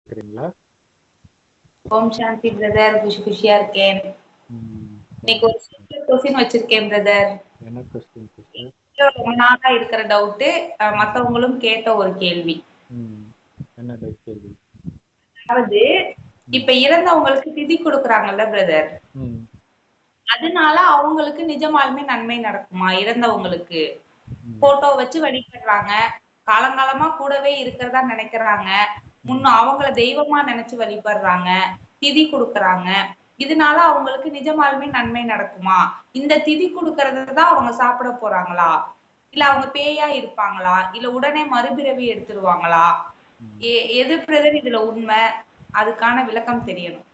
இருக்கிறீங்களா? ஓம் சாந்தி பிரதர். குஷியா இருக்கேன். இன்னைக்கு ஒரு சிம்பிள் கொஸ்டின் வச்சிருக்கேன் பிரதர். என்ன கொஸ்டின் சிஸ்டர்? ரொம்ப நாளா இருக்கிற டவுட், மத்தவங்களும் கேட்ட ஒரு கேள்வி. என்ன கேள்வி? அதாவது இப்ப இறந்தவங்களுக்கு திதி கொடுக்கறாங்கல்ல பிரதர், அதனால அவங்களுக்கு நிஜமாலுமே நன்மை நடக்குமா? இறந்தவங்களுக்கு போட்டோ வச்சு வழிபடுறாங்க, காலங்காலமா கூடவே இருக்கிறதா நினைக்கிறாங்க, முன்ன அவங்கள தெய்வமா நினைச்சு வழிபடுறாங்க, திதி கொடுக்கறாங்க. இதனால அவங்களுக்கு நிஜமாலுமே நன்மை நடக்குமா? இந்த திதி கொடுக்கறத தான் அவங்க சாப்பிட போறாங்களா? இல்ல அவங்க பேயா இருப்பாங்களா? இல்ல உடனே மறுபிறவி எடுத்துருவாங்களா? எது பிரதர் இதுல உண்மை? அதுக்கான விளக்கம் தெரியணும்.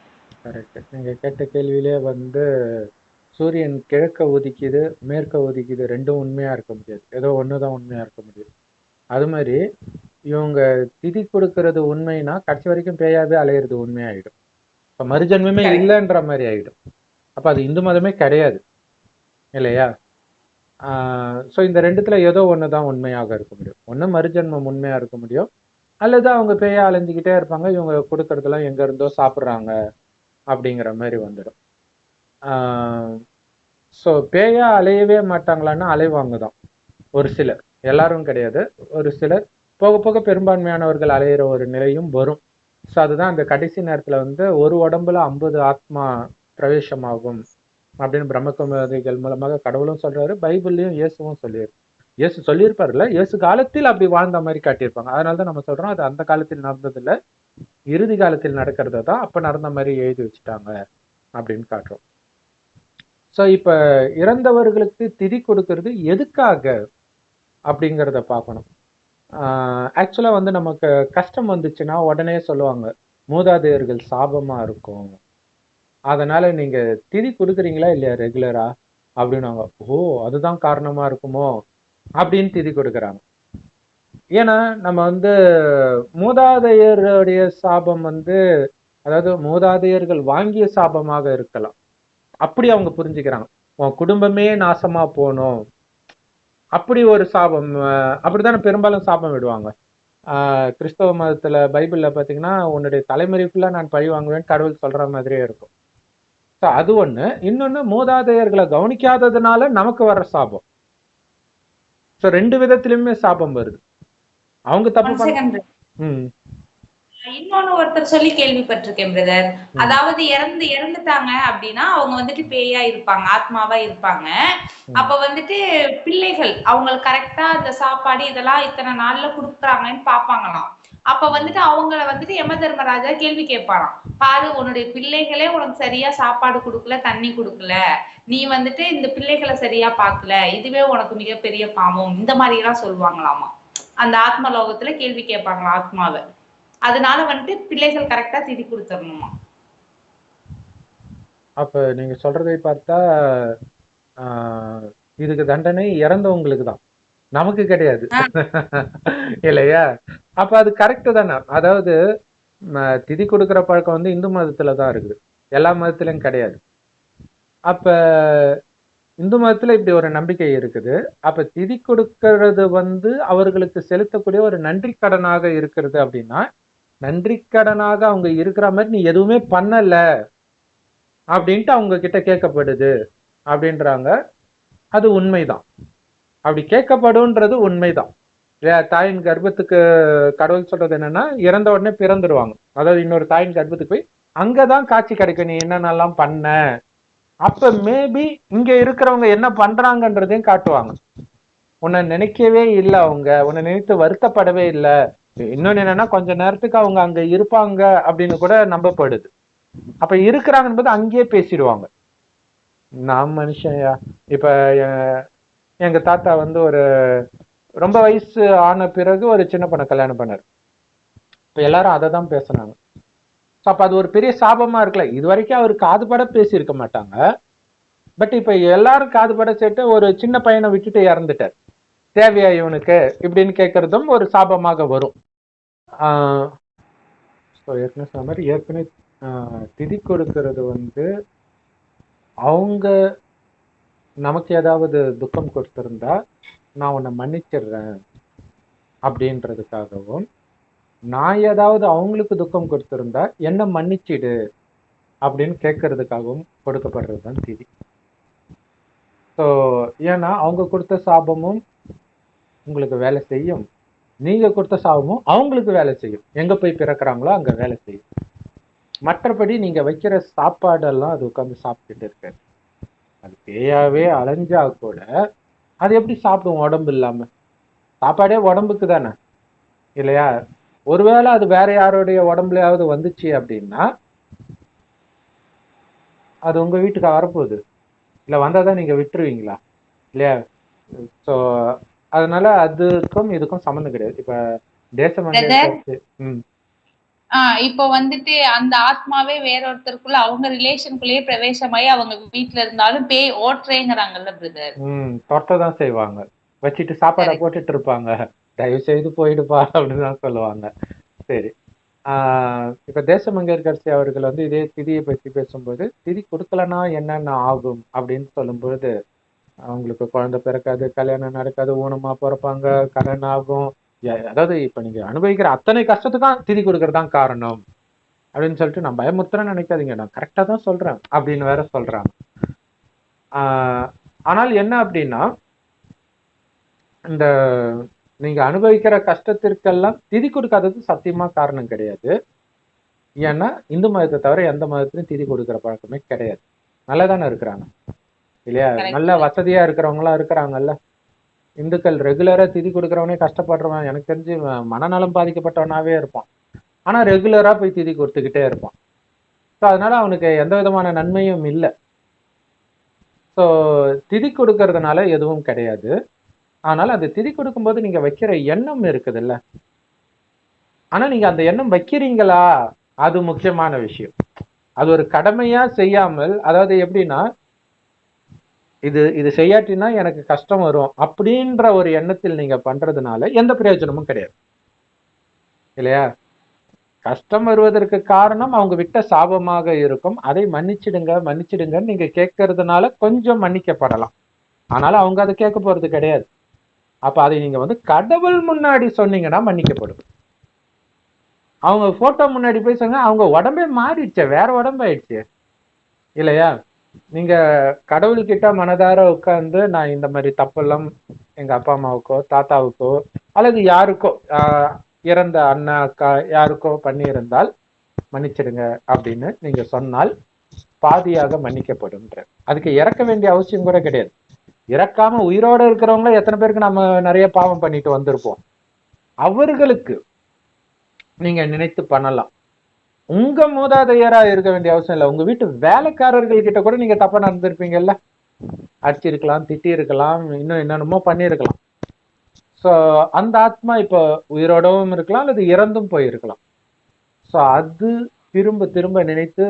கரெக்ட். நீங்க கேட்ட கேள்வியிலே சூரியன் கிழக்க உதிக்குது, மேற்க உதிக்குது, ரெண்டும் உண்மையா இருக்க முடியாது. ஏதோ ஒண்ணுதான் உண்மையா இருக்க முடியும். அது மாதிரி இவங்க திதி கொடுக்கறது உண்மைனா கடைசி வரைக்கும் பேயாவே அலையிறது உண்மையாயிடும். இப்ப மறுஜன்மமே இல்லைன்ற மாதிரி ஆயிடும். அப்ப அது இந்து மதமே கிடையாது இல்லையா? ஸோ இந்த ரெண்டுத்துல ஏதோ ஒண்ணுதான் உண்மையாக இருக்க முடியும். ஒண்ணு மறுஜன்மம் உண்மையா இருக்க முடியும், அல்லது அவங்க பேயா அலைஞ்சிக்கிட்டே இருப்பாங்க, இவங்க கொடுக்கறதெல்லாம் எங்க இருந்தோ சாப்பிட்றாங்க அப்படிங்கிற மாதிரி வந்துடும். ஸோ பேயா அலையவே மாட்டாங்களான்னா அலைவாங்க தான் ஒரு சிலர், எல்லாரும் கிடையாது. ஒரு சிலர் போக போக பெரும்பான்மையானவர்கள் அலையிற ஒரு நிலையும் வரும். ஸோ அதுதான் அந்த கடைசி நேரத்துல ஒரு உடம்புல 50 ஆத்மா பிரவேசமாகும் அப்படின்னு பிரம்மகுமாரிகள் மூலமாக கடவுளும் சொல்றாரு, பைபிள்லயும் இயேசுவும் சொல்லியிருக்கு. இயேசு சொல்லியிருப்பாருல்ல, இயேசு காலத்தில் அப்படி வாழ்ந்த மாதிரி காட்டியிருப்பாங்க. அதனாலதான் நம்ம சொல்றோம் அது அந்த காலத்தில் நடந்தது இல்லை, இறுதி காலத்தில் நடக்கிறத தான் அப்ப நடந்த மாதிரி எழுதி வச்சுட்டாங்க அப்படின்னு காட்டுறோம். ஸோ இப்ப இறந்தவர்களுக்கு திதி கொடுக்கறது எதுக்காக அப்படிங்கிறத பார்க்கணும். ஆக்சுவலா நமக்கு கஷ்டம் வந்துச்சுன்னா உடனே சொல்லுவாங்க மூதாதையர்கள் சாபமா இருக்கும், அதனால நீங்க திதி கொடுக்குறீங்களா இல்லையா ரெகுலரா அப்படின்னாங்க. ஓ அதுதான் காரணமா இருக்குமோ அப்படின்னு திதி கொடுக்குறாங்க. ஏன்னா நம்ம மூதாதையருடைய சாபம் அதாவது மூதாதையர்கள் வாங்கிய சாபமாக இருக்கலாம், அப்படி அவங்க புரிஞ்சுக்கிறாங்க. உன் குடும்பமே நாசமா போகணும் அப்படி ஒரு சாபம். அப்படித்தானே பெரும்பாலும் சாபம் விடுவாங்க. கிறிஸ்தவ மதத்துல பைபிள்ல பாத்தீங்கன்னா உன்னுடைய தலைமுறைக்குள்ள நான் பழி வாங்குவேன் கடவுள் சொல்ற மாதிரியே இருக்கும். அது ஒண்ணு. இன்னொன்னு மூதாதையர்களை கவனிக்காததுனால நமக்கு வர்ற சாபம். ஸோ ரெண்டு விதத்திலுமே சாபம் வருது. அவங்க தப்பு. இன்னொன்னு ஒருத்தர் சொல்லி கேள்விப்பட்டிருக்கேன் பிரதர். அதாவது இறந்துட்டாங்க அப்படின்னா அவங்க பேயா இருப்பாங்க, ஆத்மாவா இருப்பாங்க. அப்ப பிள்ளைகள் அவங்களுக்கு கரெக்டா அந்த சாப்பாடு இதெல்லாம் இத்தனை நாள்ல குடுக்குறாங்கன்னு பாப்பாங்களாம். அப்ப அவங்கள யம தர்மராஜா கேள்வி கேட்பாராம், பாரு உன்னுடைய பிள்ளைகளே உனக்கு சரியா சாப்பாடு கொடுக்கல, தண்ணி கொடுக்கல, நீ இந்த பிள்ளைகளை சரியா பாக்கல, இதுவே உனக்கு மிகப்பெரிய பாவம், இந்த மாதிரி எல்லாம் சொல்லுவாங்களாமா. அந்த ஆத்ம லோகத்துல கேள்வி கேட்பாங்களா ஆத்மாவை. அதனால பிள்ளைகள் கரெக்டா திதி கொடுத்துடணுமா. அப்ப நீங்க சொல்றதை பார்த்தா இதுக்கு தண்டனை இறந்தவங்களுக்கு தான், நமக்கு கிடையாது இல்லையா? அப்ப அது கரெக்ட் தானே. அதாவது திதி கொடுக்கிற பழக்கம் இந்து மதத்துல தான் இருக்குது, எல்லா மதத்திலும் கிடையாது. அப்ப இந்து மதத்துல இப்படி ஒரு நம்பிக்கை இருக்குது. அப்ப திதி கொடுக்கிறது அவர்களுக்கு செலுத்தக்கூடிய ஒரு நன்றி கடனாக இருக்கிறது. அப்படின்னா நன்றி கடனாக அவங்க இருக்கிற மாதிரி நீ எதுவுமே பண்ணல அப்படின்ட்டு அவங்க கிட்ட கேட்கப்படுது அப்படின்றாங்க. அது உண்மைதான், அப்படி கேட்கப்படுன்றது உண்மைதான். தாயின் கர்ப்பத்துக்கு கடவுள் சொல்றது என்னன்னா இறந்த உடனே பிறந்துடுவாங்க, அதாவது இன்னொரு தாயின் கர்ப்பத்துக்கு போய் அங்கதான் காட்சி கிடைக்கும் நீ என்னென்னலாம் பண்ண. அப்ப மேபி இங்க இருக்கிறவங்க என்ன பண்றாங்கன்றதையும் காட்டுவாங்க. உன்னை நினைக்கவே இல்லை, அவங்க உன்னை நினைத்து வருத்தப்படவே இல்லை. இன்னொன்னு என்னன்னா கொஞ்ச நேரத்துக்கு அவங்க அங்க இருப்பாங்க அப்படின்னு கூட நம்பப்படுது. அப்ப இருக்கிறாங்கன்னு அங்கேயே பேசிடுவாங்க, நான் மனுஷன்யா. இப்ப எங்க தாத்தா ஒரு ரொம்ப வயசு ஆன பிறகு ஒரு சின்ன பொண்ணை கல்யாணம் பண்ணாரு. இப்ப எல்லாரும் அதை தான் பேசுனாங்க. அப்ப அது ஒரு பெரிய சாபமா இருக்குல்ல. இது வரைக்கும் அவர் காதுபட பேசியிருக்க மாட்டாங்க, பட் இப்ப எல்லாரும் காதுபட சேர்த்து ஒரு சின்ன பையனை விட்டுட்டு இறந்துட்டார், தேவையா இவனுக்கு இப்படின்னு கேட்கறதும் ஒரு சாபமாக வரும். ஏற்கனவே சொன்ன மாதிரி ஏற்கனவே திதி கொடுக்கறது அவங்க நமக்கு ஏதாவது துக்கம் கொடுத்திருந்தா நான் உன்னை மன்னிச்சிடுறேன் அப்படின்றதுக்காகவும், நான் ஏதாவது அவங்களுக்கு துக்கம் கொடுத்திருந்தா என்ன மன்னிச்சிடு அப்படின்னு கேட்கறதுக்காகவும் கொடுக்கப்படுறது தான் திதி. ஸோ ஏன்னா அவங்க கொடுத்த சாபமும் உங்களுக்கு வேலை செய்யும், நீங்க கொடுத்த சாபமும் அவங்களுக்கு வேலை செய்யும். எங்க போய் பிறக்கிறாங்களோ அங்க வேலை செய்யும். மற்றபடி நீங்க வைக்கிற சாப்பாடெல்லாம் அது உட்காந்து சாப்பிட்டுட்டு இருக்காது. அது பேயாவே அலைஞ்சா கூட அது எப்படி சாப்பிடும் உடம்பு இல்லாம? சாப்பாடே உடம்புக்கு தானே, இல்லையா? ஒருவேளை அது வேற யாருடைய உடம்புலயாவது வந்துச்சு அப்படின்னா அது உங்க வீட்டுக்கு வரப்போகுது, இல்ல வந்தாதான் நீங்க விட்டுருவீங்களா? இல்லையா? ஸோ அதனால அதுக்கும் இதுக்கும் சம்மந்தம் கிடையாது. இப்ப இப்போ வந்துட்டு அந்த ஆத்மாவே வேற ஒருத்தருக்குள்ள அவங்க ரிலேஷனுக்குள்ளேயே பிரவேசமாயி அவங்க வீட்டுல இருந்தாலும் பேய் ஓட்டுறேங்கிறாங்கல்ல பிரதர். தொட்டதான் செய்வாங்க, வச்சுட்டு சாப்பாடை போட்டுட்டு இருப்பாங்க, தயவு செய்து போயிடுப்பா அப்படின்னு தான் சொல்லுவாங்க. சரி, இப்ப தேசமங்கேற்கரசி அவர்கள் வந்து இதே திதியை பற்றி பேசும்போது திதி கொடுக்கலன்னா என்னென்ன ஆகும் அப்படின்னு சொல்லும்போது அவங்களுக்கு குழந்தை பிறக்காது, கல்யாணம் நடக்காது, ஊனமா பிறப்பாங்க, கடன் ஆகும், அதாவது இப்ப நீங்க அனுபவிக்கிற அத்தனை கஷ்டத்துக்கும் திதி கொடுக்கறதுதான் காரணம் அப்படின்னு சொல்லிட்டு நான் பயமுறுத்துறேன்னு நினைக்காதீங்க, நான் கரெக்டா தான் சொல்றேன் அப்படின்னு வேற சொல்றாங்க. ஆனால் என்ன அப்படின்னா இந்த நீங்க அனுபவிக்கிற கஷ்டத்திற்கெல்லாம் திதி கொடுக்காதது சத்தியமா காரணம் கிடையாது. ஏன்னா இந்து மதத்தை தவிர எந்த மதத்திலும் திதி கொடுக்கிற பழக்கமே கிடையாது. நல்லதானே இருக்கிறாங்க இல்லையா? நல்ல வசதியா இருக்கிறவங்க எல்லாம் இருக்கிறாங்கல்ல. இந்துக்கள் ரெகுலரா திதி கொடுக்கறவனே கஷ்டப்படுறவன், எனக்கு தெரிஞ்சு மனநலம் பாதிக்கப்பட்டவனாவே இருப்பான். ஆனா ரெகுலரா போய் திதி கொடுத்துக்கிட்டே இருப்பான். ஸோ அதனால அவனுக்கு எந்த விதமான நன்மையும் இல்லை. ஸோ திதி கொடுக்கறதுனால எதுவும் கிடையாது. ஆனால் அந்த திதி கொடுக்கும்போது நீங்க வைக்கிற எண்ணம் இருக்குதுல்ல, ஆனா நீங்க அந்த எண்ணம் வைக்கிறீங்களா, அது முக்கியமான விஷயம். அது ஒரு கடமையா செய்யாமல், அதாவது எப்படின்னா இது செய்யாட்டினா எனக்கு கஷ்டம் வரும் அப்படின்ற ஒரு எண்ணத்தில் நீங்க பண்றதுனால எந்த பிரயோஜனமும் கிடையாது, இல்லையா? கஷ்டம் வருவதற்கு காரணம் அவங்க விட்ட சாபமாக இருக்கும். அதை மன்னிச்சிடுங்க மன்னிச்சிடுங்கன்னு நீங்க கேட்கறதுனால கொஞ்சம் மன்னிக்கப்படலாம். ஆனாலும் அவங்க அதை கேட்க போறது கிடையாது. அப்ப அதை நீங்க வந்து கடவுள் முன்னாடி சொன்னீங்கன்னா மன்னிக்கப்படும். அவங்க போட்டோ முன்னாடி போய் சொன்னா அவங்க உடம்பே மாறிடுச்சு, வேற உடம்பாயிடுச்சு, இல்லையா? நீங்க கடவுள்கிட்ட மனதார உட்கார்ந்து நான் இந்த மாதிரி தப்பெல்லாம் எங்க அப்பா அம்மாவுக்கோ தாத்தாவுக்கோ அல்லது யாருக்கோ இறந்த அண்ணா அக்கா யாருக்கோ பண்ணியிருந்தால் மன்னிச்சிடுங்க அப்படின்னு நீங்க சொன்னால் பாதியாக மன்னிக்கப்படும். அதுக்கு இறக்க வேண்டிய அவசியம் கூட கிடையாது. இறக்காம உயிரோட இருக்கிறவங்கள எத்தனை பேருக்கு நம்ம நிறைய பாவம் பண்ணிட்டு வந்திருப்போம், அவர்களுக்கு நீங்க நினைத்து பண்ணலாம். உங்க மூதாதையரா இருக்க வேண்டிய அவசியம் இல்லை. உங்க வீட்டு வேலைக்காரர்கள் கிட்ட கூட நீங்க தப்பா நடந்திருப்பீங்கல்ல, அடிச்சிருக்கலாம், திட்டி இருக்கலாம், இன்னும் என்னென்னமோ பண்ணியிருக்கலாம். ஸோ அந்த ஆத்மா இப்போ உயிரோடவும் இருக்கலாம் அல்லது இறந்தும் போயிருக்கலாம். ஸோ அது திரும்ப திரும்ப நினைத்து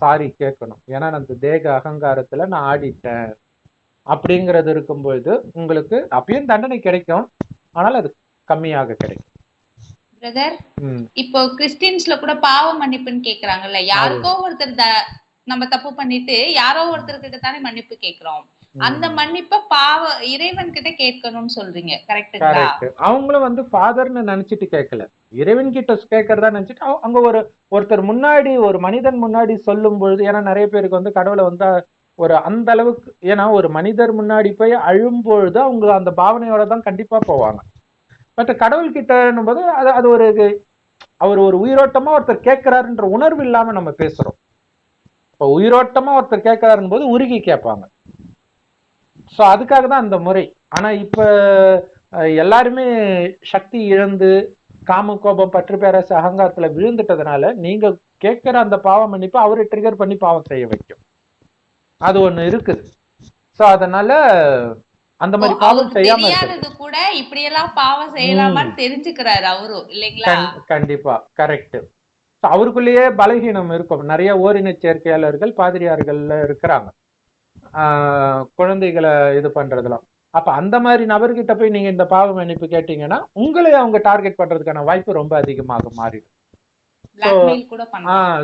சாரி கேட்கணும். ஏன்னா அந்த தேக அகங்காரத்துல நான் ஆடிட்டேன் அப்படிங்கிறது இருக்கும்போது உங்களுக்கு அப்பயும் தண்டனை கிடைக்கும், ஆனால் அது கம்மியாக கிடைக்கும். பிரதர், இப்போ கிறிஸ்டியன்ஸ்ல கூட பாவ மன்னிப்புன்னு கேக்குறாங்கல்ல. யாருக்கோ ஒருத்தர் நம்ம தப்பு பண்ணிட்டு யாரோ ஒருத்தர்கிட்ட தானே மன்னிப்பு கேக்குறோம். அந்த மன்னிப்ப இறைவன் கிட்ட கேட்கணும்னு சொல்றீங்க, கரெக்ட்டுங்களா? அவங்களும் வந்து ஃபாதர்னு நினைச்சிட்டு கேட்கல, இறைவன் கிட்ட கேட்கறதா நினைச்சிட்டு அங்க ஒருத்தர் முன்னாடி ஒரு மனிதன் முன்னாடி சொல்லும் பொழுது, ஏன்னா நிறைய பேருக்கு வந்து கடவுளை வந்து ஒரு அந்த அளவுக்கு, ஏன்னா ஒரு மனிதர் முன்னாடி போய் அழும் பொழுது அவங்க அந்த பாவனையோட தான் கண்டிப்பா போவாங்க. பட் கடவுள் கிட்டன்னும் போது அது ஒரு அவர் ஒரு உயிரோட்டமா ஒருத்தர் கேட்கிறாருன்ற உணர்வு இல்லாம நம்ம பேசுறோம். இப்போ உயிரோட்டமா ஒருத்தர் கேட்கிறாருன்னு போது உருகி கேட்பாங்க. ஸோ அதுக்காக தான் அந்த முறை. ஆனா இப்ப எல்லாருமே சக்தி இழந்து காம கோபம் பற்று பேரரசு அகங்காரத்துல விழுந்துட்டதுனால நீங்க கேட்கிற அந்த பாவம் மன்னிப்பு அவரை ட்ரிகர் பண்ணி பாவம் செய்ய வைக்கும். அது ஒண்ணு இருக்குது. ஸோ அதனால அந்த மாதிரி பாவம் செய்யாம இருக்கிறது கூட இப்படி எல்லாம் பாவம் செய்யலாமான்னு தெரிஞ்சுக்கிறாரு அவரு, இல்லைங்களா? கண்டிப்பா, கரெக்ட். அவருக்குள்ளேயே பலகீனம் இருக்கும். நிறைய ஓரின சேர்க்கையாளர்கள் பாதிரியார்கள்ல இருக்கிறாங்க, குழந்தைகளை இது பண்றதுலாம். அப்ப அந்த மாதிரி நபர்கிட்ட போய் நீங்க இந்த பாவ மன்னிப்பு கேட்டீங்கன்னா உங்களை அவங்க டார்கெட் பண்றதுக்கான வாய்ப்பு ரொம்ப அதிகமாக மாறிடும்.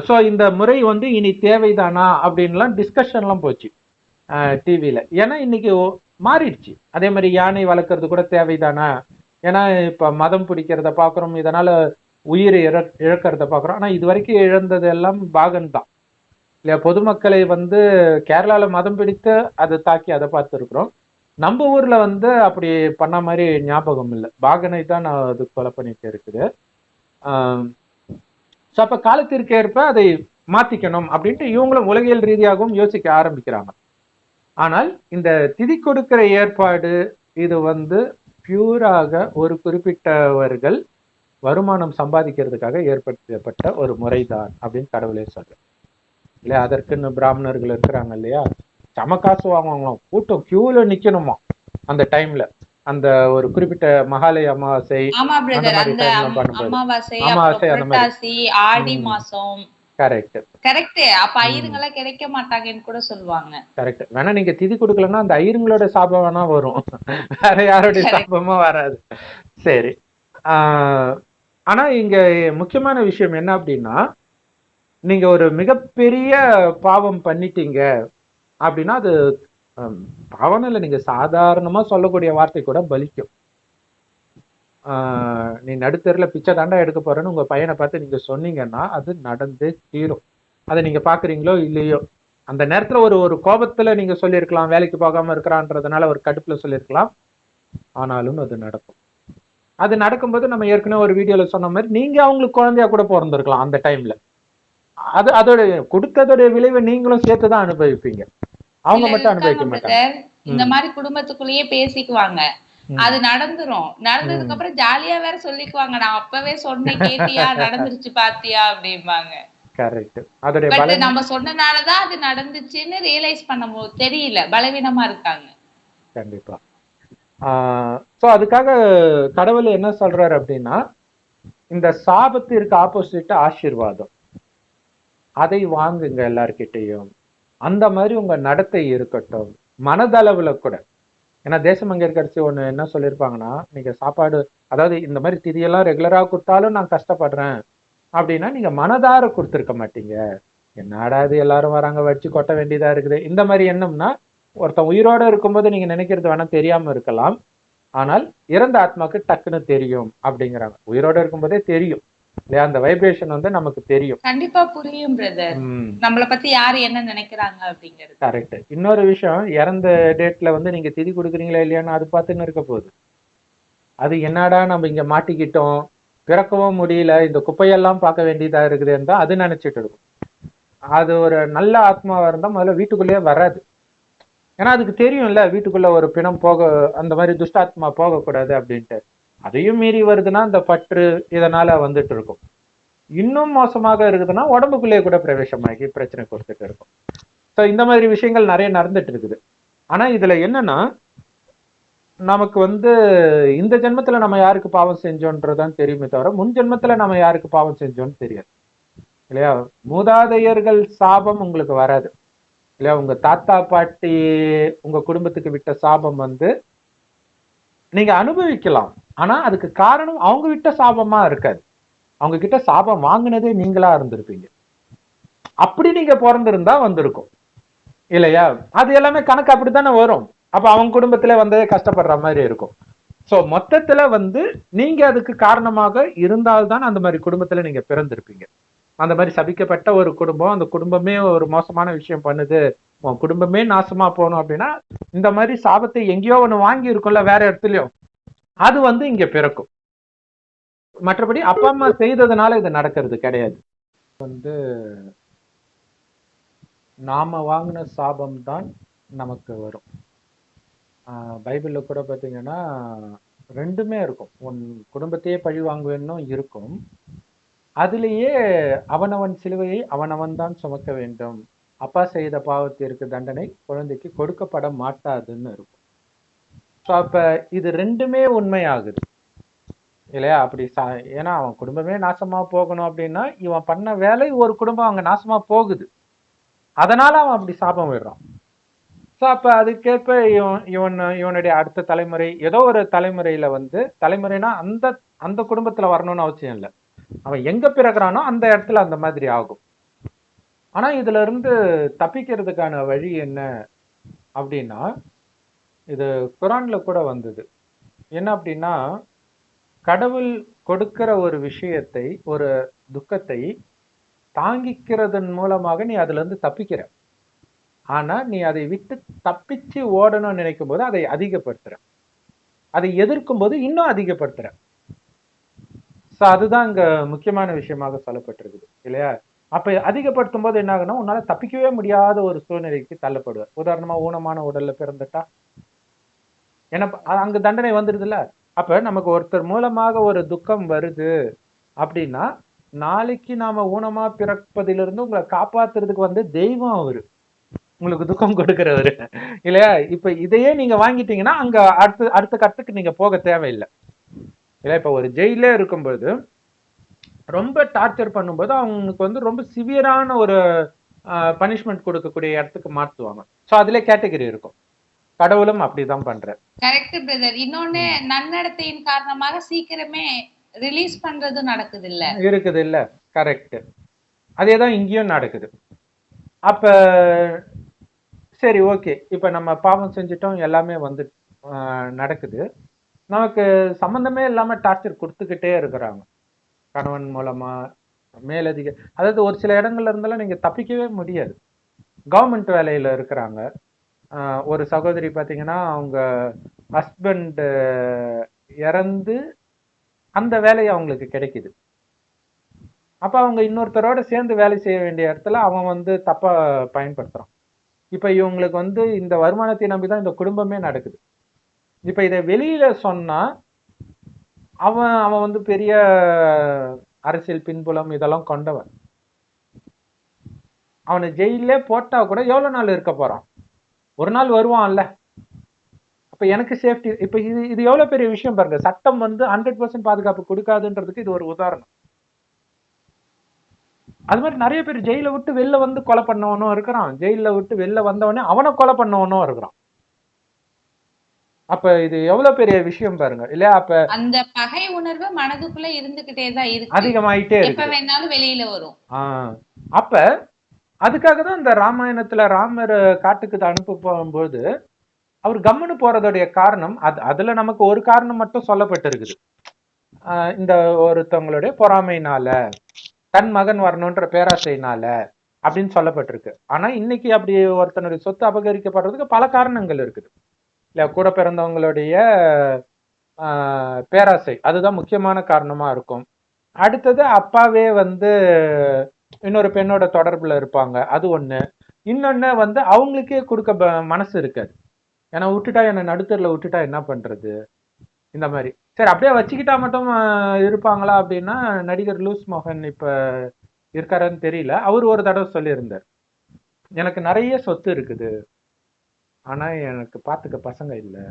சோ இந்த முறை வந்து இனி தேவைதானா அப்படின்லாம் டிஸ்கஷன்லாம் போச்சு டிவில. ஏன்னா இன்னைக்கு மாறிடுச்சு. அதே மாதிரி யானை வளர்க்கறது கூட தேவைதானா? ஏன்னா இப்ப மதம் பிடிக்கிறத பாக்குறோம். இதனால உயிரை இழக்கிறத பார்க்குறோம். ஆனால் இது வரைக்கும் இழந்தது எல்லாம் பாகன் தான் இல்லையா. பொதுமக்களை வந்து கேரளால மதம் பிடித்து அதை தாக்கி அதை பார்த்துருக்குறோம். நம்ம ஊர்ல வந்து அப்படி பண்ண மாதிரி ஞாபகம் இல்லை. பாகனை தான் நான் அது கொலை பண்ணிட்டு இருக்குது. ஸோ அப்போ காலத்திற்கு ஏற்ப அதை மாத்திக்கணும் அப்படின்ட்டு இவங்களும் உலகியல் ரீதியாகவும் யோசிக்க ஆரம்பிக்கிறாங்க. ஆனால் இந்த திதி கொடுக்கிற ஏற்பாடு இது வந்து பியூராக ஒரு குறிப்பிட்டவர்கள் வருமானம் சம்பாதிக்கிறதுக்காக ஏற்படுத்தப்பட்ட ஒரு முறைதான் அப்படின்னு கடவுளே சொல்றேன் இல்லையா. அதற்குன்னு பிராமணர்கள் இருக்கிறாங்க இல்லையா, சம காசு வாங்குவாங்களாம், கூட்டம் கியூல நிக்கணுமா அந்த டைம்ல, அந்த ஒரு குறிப்பிட்ட மகாலய அமாவாசை அமாவாசை அந்த மாதிரி ஆடி மாசம். Correct correct. அப்ப ஐயருங்கெல்லாம் கிடைக்க மாட்டாங்கன்னு கூட சொல்லுவாங்க. கரெக்ட். வேணா நீங்க திதி கொடுக்கலன்னா அந்த ஐயருங்களோட சாபம் வேணா வரும், வேற யாருடைய சாபமும் வராது. சரி. ஆனா இங்க முக்கியமான விஷயம் என்ன அப்படின்னா, நீங்க ஒரு மிகப்பெரிய பாவம் பண்ணிட்டீங்க அப்படின்னா அது பாவம் இல்லை, நீங்க சாதாரணமா சொல்லக்கூடிய வார்த்தை கூட பலிக்கும். நீ நடுத்தெருல பிச்சை தாண்டா எடுக்க போறேன்னு உங்க பையனை பார்த்து நீங்க சொன்னீங்கன்னா அது நடந்தே தீரும். அதை நீங்க பாக்குறீங்களோ இல்லையோ, அந்த நேரத்துல ஒரு கோபத்துல நீங்க சொல்லியிருக்கலாம், வேலைக்கு போகாம இருக்கிறான்றதுனால ஒரு கடுப்புல சொல்லியிருக்கலாம், ஆனாலும் அது நடக்கும். அது நடக்கும்போது நம்ம ஏற்கனவே ஒரு வீடியோல சொன்ன மாதிரி நீங்க அவங்களுக்கு குழந்தையா கூட பிறந்திருக்கலாம் அந்த டைம்ல. அது அதோட கொடுத்ததோட விளைவை நீங்களும் சேர்த்துதான் அனுபவிப்பீங்க, அவங்க மட்டும் அனுபவிக்க மாட்டாங்க. இந்த மாதிரி குடும்பத்துக்குள்ளேயே பேசிக்குவாங்க, அது நடந்துரும். நடந்ததுக்கு அப்புறம் ஜாலியா வேற சொல்லிக்குவாங்க, நான் அப்பவே சொன்னேன் கேட்டியா, நடந்துருச்சு பாத்தியா அப்படிம்பாங்க. கரெக்ட். அதோட நம்ம சொன்னனாலதான் அது நடந்துச்சுன்னு ரியலைஸ் பண்ண தெரியல, பலவீனமா இருக்காங்க. கண்டிப்பா. சோ அதுக்காக கடவுள் என்ன சொல்றாரு அப்படின்னா, இந்த சாபத்திற்கு ஆப்போசிட் ஆசீர்வாதம், அதை வாங்குங்க எல்லார்கிட்டையும். அந்த மாதிரி உங்க நடத்தை இருக்கட்டும், மனதளவுல கூட. ஏன்னா தேசமங்கேற்கரிசி ஒண்ணு என்ன சொல்லியிருப்பாங்கன்னா, நீங்க சாப்பாடு, அதாவது இந்த மாதிரி திதியெல்லாம் ரெகுலரா கொடுத்தாலும் நான் கஷ்டப்படுறேன் அப்படின்னா நீங்க மனதார கொடுத்துருக்க மாட்டீங்க. என்னடா இது எல்லாரும் வராங்க வச்சு கொட்ட வேண்டியதா இருக்குது, இந்த மாதிரி எண்ணம்னா ஒருத்தன் உயிரோட இருக்கும்போது நீங்க நினைக்கிறது வேணா தெரியாம இருக்கலாம், ஆனால் இறந்த ஆத்மாக்கு டக்குன்னு தெரியும் அப்படிங்கிறாங்க. உயிரோட இருக்கும்போதே தெரியும் இல்லையா, அந்த வைப்ரேஷன் வந்து நமக்கு தெரியும். கண்டிப்பா புரியும் பிரதர், நம்மள பத்தி யாரு என்ன நினைக்கிறாங்க அப்படிங்கிறது. கரெக்ட். இன்னொரு விஷயம், இறந்த டேட்ல வந்து நீங்க திதி கொடுக்குறீங்களா இல்லையான்னு அது பார்த்துன்னு இருக்க போகுது. அது என்னடா நம்ம இங்க மாட்டிக்கிட்டோம், பிறக்கவும் முடியல, இந்த குப்பையெல்லாம் பார்க்க வேண்டியதா இருக்குதுன்னு தான் அது நினைச்சிட்டு இருக்கும். அது ஒரு நல்ல ஆத்மாவா இருந்தா முதல்ல வீட்டுக்குள்ளேயே வராது. ஏன்னா அதுக்கு தெரியும்ல வீட்டுக்குள்ள ஒரு பிணம் போக, அந்த மாதிரி துஷ்டாத்மா போகக்கூடாது அப்படின்ட்டு. அதையும் மீறி வருதுன்னா இந்த பற்று இதனால வந்துட்டு இருக்கும். இன்னும் மோசமாக இருக்குதுன்னா உடம்புக்குள்ளேயே கூட பிரவேசமாகி பிரச்சனை கொடுத்துட்டு இருக்கும். ஸோ இந்த மாதிரி விஷயங்கள் நிறைய நடந்துட்டு இருக்குது. ஆனா இதுல என்னன்னா, நமக்கு வந்து இந்த ஜென்மத்துல நம்ம யாருக்கு பாவம் செஞ்சோன்றதான் தெரியுமே தவிர முன் ஜென்மத்துல நம்ம யாருக்கு பாவம் செஞ்சோன்னு தெரியாது இல்லையா. மூதாதையர்கள் சாபம் உங்களுக்கு வராது இல்லையா. உங்க தாத்தா பாட்டி உங்க குடும்பத்துக்கு விட்ட சாபம் வந்து நீங்க அனுபவிக்கலாம், ஆனா அதுக்கு காரணம் அவங்க விட்ட சாபமா இருக்காது. அவங்க கிட்ட சாபம் வாங்கினதே நீங்களா இருந்திருப்பீங்க. அப்படி நீங்க பிறந்திருந்தா வந்திருக்கும் இல்லையா. அது எல்லாமே கணக்கு அப்படித்தானே வரும். அப்ப அவங்க குடும்பத்துல வந்ததே கஷ்டப்படுற மாதிரி இருக்கும். ஸோ மொத்தத்துல வந்து நீங்க அதுக்கு காரணமாக இருந்தால்தான் அந்த மாதிரி குடும்பத்துல நீங்க பிறந்திருப்பீங்க. அந்த மாதிரி சபிக்கப்பட்ட ஒரு குடும்பம், அந்த குடும்பமே ஒரு மோசமான விஷயம் பண்ணுது, உன் குடும்பமே நாசமா போகணும் அப்படின்னா இந்த மாதிரி சாபத்தை எங்கேயோ ஒண்ணு வாங்கி இருக்கும்ல வேற இடத்துலயும், அது வந்து இங்க பிறக்கும். மற்றபடி அப்பா அம்மா செய்ததுனால இது நடக்கிறது கிடையாது. வந்து நாம வாங்கின சாபம் தான் நமக்கு வரும். பைபிள்ல கூட பார்த்தீங்கன்னா ரெண்டுமே இருக்கும். உன் குடும்பத்தையே பழி வாங்குவேன்னும் இருக்கும், அதுலேயே அவனவன் சிலுவையை அவனவன் தான் சுமக்க வேண்டும், அப்பா செய்த பாவத்திற்கு தண்டனை குழந்தைக்கு கொடுக்கப்பட மாட்டாதுன்னு இருக்கும். ஸோ அப்ப இது ரெண்டுமே உண்மையாகுது இல்லையா. அப்படி ஏன்னா அவன் குடும்பமே நாசமா போகணும் அப்படின்னா இவன் பண்ண வேலை ஒரு குடும்பம் அங்க நாசமா போகுது, அதனால அவன் அப்படி சாபம் விடுறான். ஸோ அப்ப அதுக்கேற்ப இவனுடைய அடுத்த தலைமுறை, ஏதோ ஒரு தலைமுறையில வந்து, தலைமுறைனா அந்த அந்த குடும்பத்துல வரணும்னு அவசியம் இல்லை, அவன் எங்க பிறகுறானோ அந்த இடத்துல அந்த மாதிரி ஆகும். ஆனா இதுல இருந்து தப்பிக்கிறதுக்கான வழி என்ன அப்படின்னா, இது குரான்ல கூட வந்தது. என்ன அப்படின்னா, கடவுள் கொடுக்கிற ஒரு விஷயத்தை, ஒரு துக்கத்தை தாங்கிக்கிறதன் மூலமாக நீ அதுல இருந்து தப்பிக்கிற. ஆனா நீ அதை விட்டு தப்பிச்சு ஓடணும்னு நினைக்கும் போது அதை அதிகப்படுத்துற, அதை எதிர்க்கும் போது இன்னும் அதிகப்படுத்துற. சோ அதுதான் இங்க முக்கியமான விஷயமாக சொல்லப்பட்டிருக்குது இல்லையா? அப்ப அதிகப்படுத்தும் போது என்ன ஆகுனா, உன்னால தப்பிக்கவே முடியாத ஒரு சூழ்நிலைக்கு தள்ளப்படுவ. உதாரணமா ஊனமான உடல்ல பிறந்துட்டா ஏன்னா அங்க தண்டனை வந்துடுதுல்ல. அப்ப நமக்கு ஒருத்தர் மூலமாக ஒரு துக்கம் வருது அப்படின்னா, நாளைக்கு நாம ஊனமா பிறப்பதிலிருந்து உங்களை காப்பாத்துறதுக்கு வந்து தெய்வம் அவரு, உங்களுக்கு துக்கம் கொடுக்கிறவரு இல்லையா? இப்ப இதையே நீங்க வாங்கிட்டீங்கன்னா அங்க அடுத்த கட்டத்துக்கு நீங்க போக தேவையில்லை இல்லையா? இப்ப ஒரு ஜெயிலே இருக்கும்போது ரொம்ப டார்ச்சர் பண்ணும்போது அவங்களுக்கு வந்து ரொம்ப சிவியரான ஒரு பனிஷ்மெண்ட் கொடுக்கக்கூடிய இடத்துக்கு மாத்துவாங்க. சோ அதுல கேட்டகரி இருக்கும். கடவுளும் அப்படிதான் பண்ற. Correct brother. இன்னொன்னு, நன்னடத்தையின் காரணமாக சீக்கிரமே ரிலீஸ் பண்றது நடக்குது இல்ல, இருக்குது இல்ல. கரெக்ட். அதேதான் இங்கேயும் நடக்குது. அப்ப சரி, ஓகே, இப்ப நம்ம பாவம் செஞ்சுட்டோம், எல்லாமே வந்து நடக்குது, நமக்கு சம்பந்தமே இல்லாம டார்ச்சர் கொடுத்துக்கிட்டே இருக்கிறாங்க கணவன் மூலமா, மேலதிக, அதாவது ஒரு சில இடங்கள்ல இருந்தாலும் நீங்க தப்பிக்கவே முடியாது. கவர்மெண்ட் வேலையில இருக்கிறாங்க. ஒரு சகோதரி பாத்தீங்கன்னா, அவங்க ஹஸ்பண்ட் இறந்து அந்த வேலை அவங்களுக்கு கிடைக்குது. அப்ப அவங்க இன்னொருத்தரோட சேர்ந்து வேலை செய்ய வேண்டிய இடத்துல அவன் வந்து தப்பா பயன்படுத்துறான். இப்ப இவங்களுக்கு வந்து இந்த வருமானத்தை நம்பிதான் இந்த குடும்பமே நடக்குது. இப்ப இதை வெளியில சொன்னா அவன் அவன் வந்து பெரிய அரசியல் பின்புலம் இதெல்லாம் கொண்டவன். அவனை ஜெயிலே போட்டா கூட எவ்வளவு நாள் இருக்க போறான்? ஒரு நாள் வருவான்ல. அப்ப எனக்கு சேஃப்டி. இப்ப இது இது எவ்வளவு பெரிய விஷயம் பாருங்க. சட்டம் வந்து 100% பாதுகாப்பு கொடுக்காதுன்றதுக்கு இது ஒரு உதாரணம். அது மாதிரி நிறைய பேர் ஜெயில விட்டு வெளில வந்து கொலை பண்ணவனும் இருக்கிறான், ஜெயில விட்டு வெளில வந்தவனே அவனை கொலை பண்ணவனும் இருக்கிறான். அப்ப இது எவ்வளவு பெரிய விஷயம் பாருங்க இல்லையா? அப்ப அந்த பகை உணர்வு மனதுக்குள்ள இருந்துகிட்டே தான் இருக்கு, அதிகமாயிட்டே எப்ப இருக்கு, வேணாலும் வெளியில வரும். அப்ப அதுக்காக தான் இந்த ராமாயணத்துல ராமர் காட்டுக்கு அனுப்ப போகும்போது அவர் கம்முன்னு போறதுடைய காரணம் அதுல நமக்கு ஒரு காரணம் மட்டும் சொல்லப்பட்டிருக்குது. இந்த ஒருத்தவங்களுடைய பொறாமையினால, தன் மகன் வரணும்ன்ற பேராசையினால அப்படின்னு சொல்லப்பட்டிருக்கு. ஆனா இன்னைக்கு அப்படி ஒருத்தனுடைய சொத்து அபகரிக்கப்படுறதுக்கு பல காரணங்கள் இருக்குது இல்ல, கூட பிறந்தவங்களுடைய பேராசை அதுதான் முக்கியமான காரணமா இருக்கும். அடுத்தது அப்பாவே வந்து இன்னொரு பெண்ணோட தொடர்புல இருப்பாங்க, அது ஒண்ணு. இன்னொன்னு வந்து அவங்களுக்கே கொடுக்க மனசு இருக்காது, ஏன்னா விட்டுட்டா என்ன நடுத்தரில் விட்டுட்டா என்ன பண்றது, இந்த மாதிரி. சரி அப்படியே வச்சுக்கிட்டா மட்டும் இருப்பாங்களா அப்படின்னா, நடிகர் லூஸ் மோகன் இப்ப இருக்காருன்னு தெரியல, அவர் ஒரு தடவை சொல்லியிருந்தார், எனக்கு நிறைய சொத்து இருக்குது ஆனா எனக்கு பாத்துக்க பசங்க இல்லை,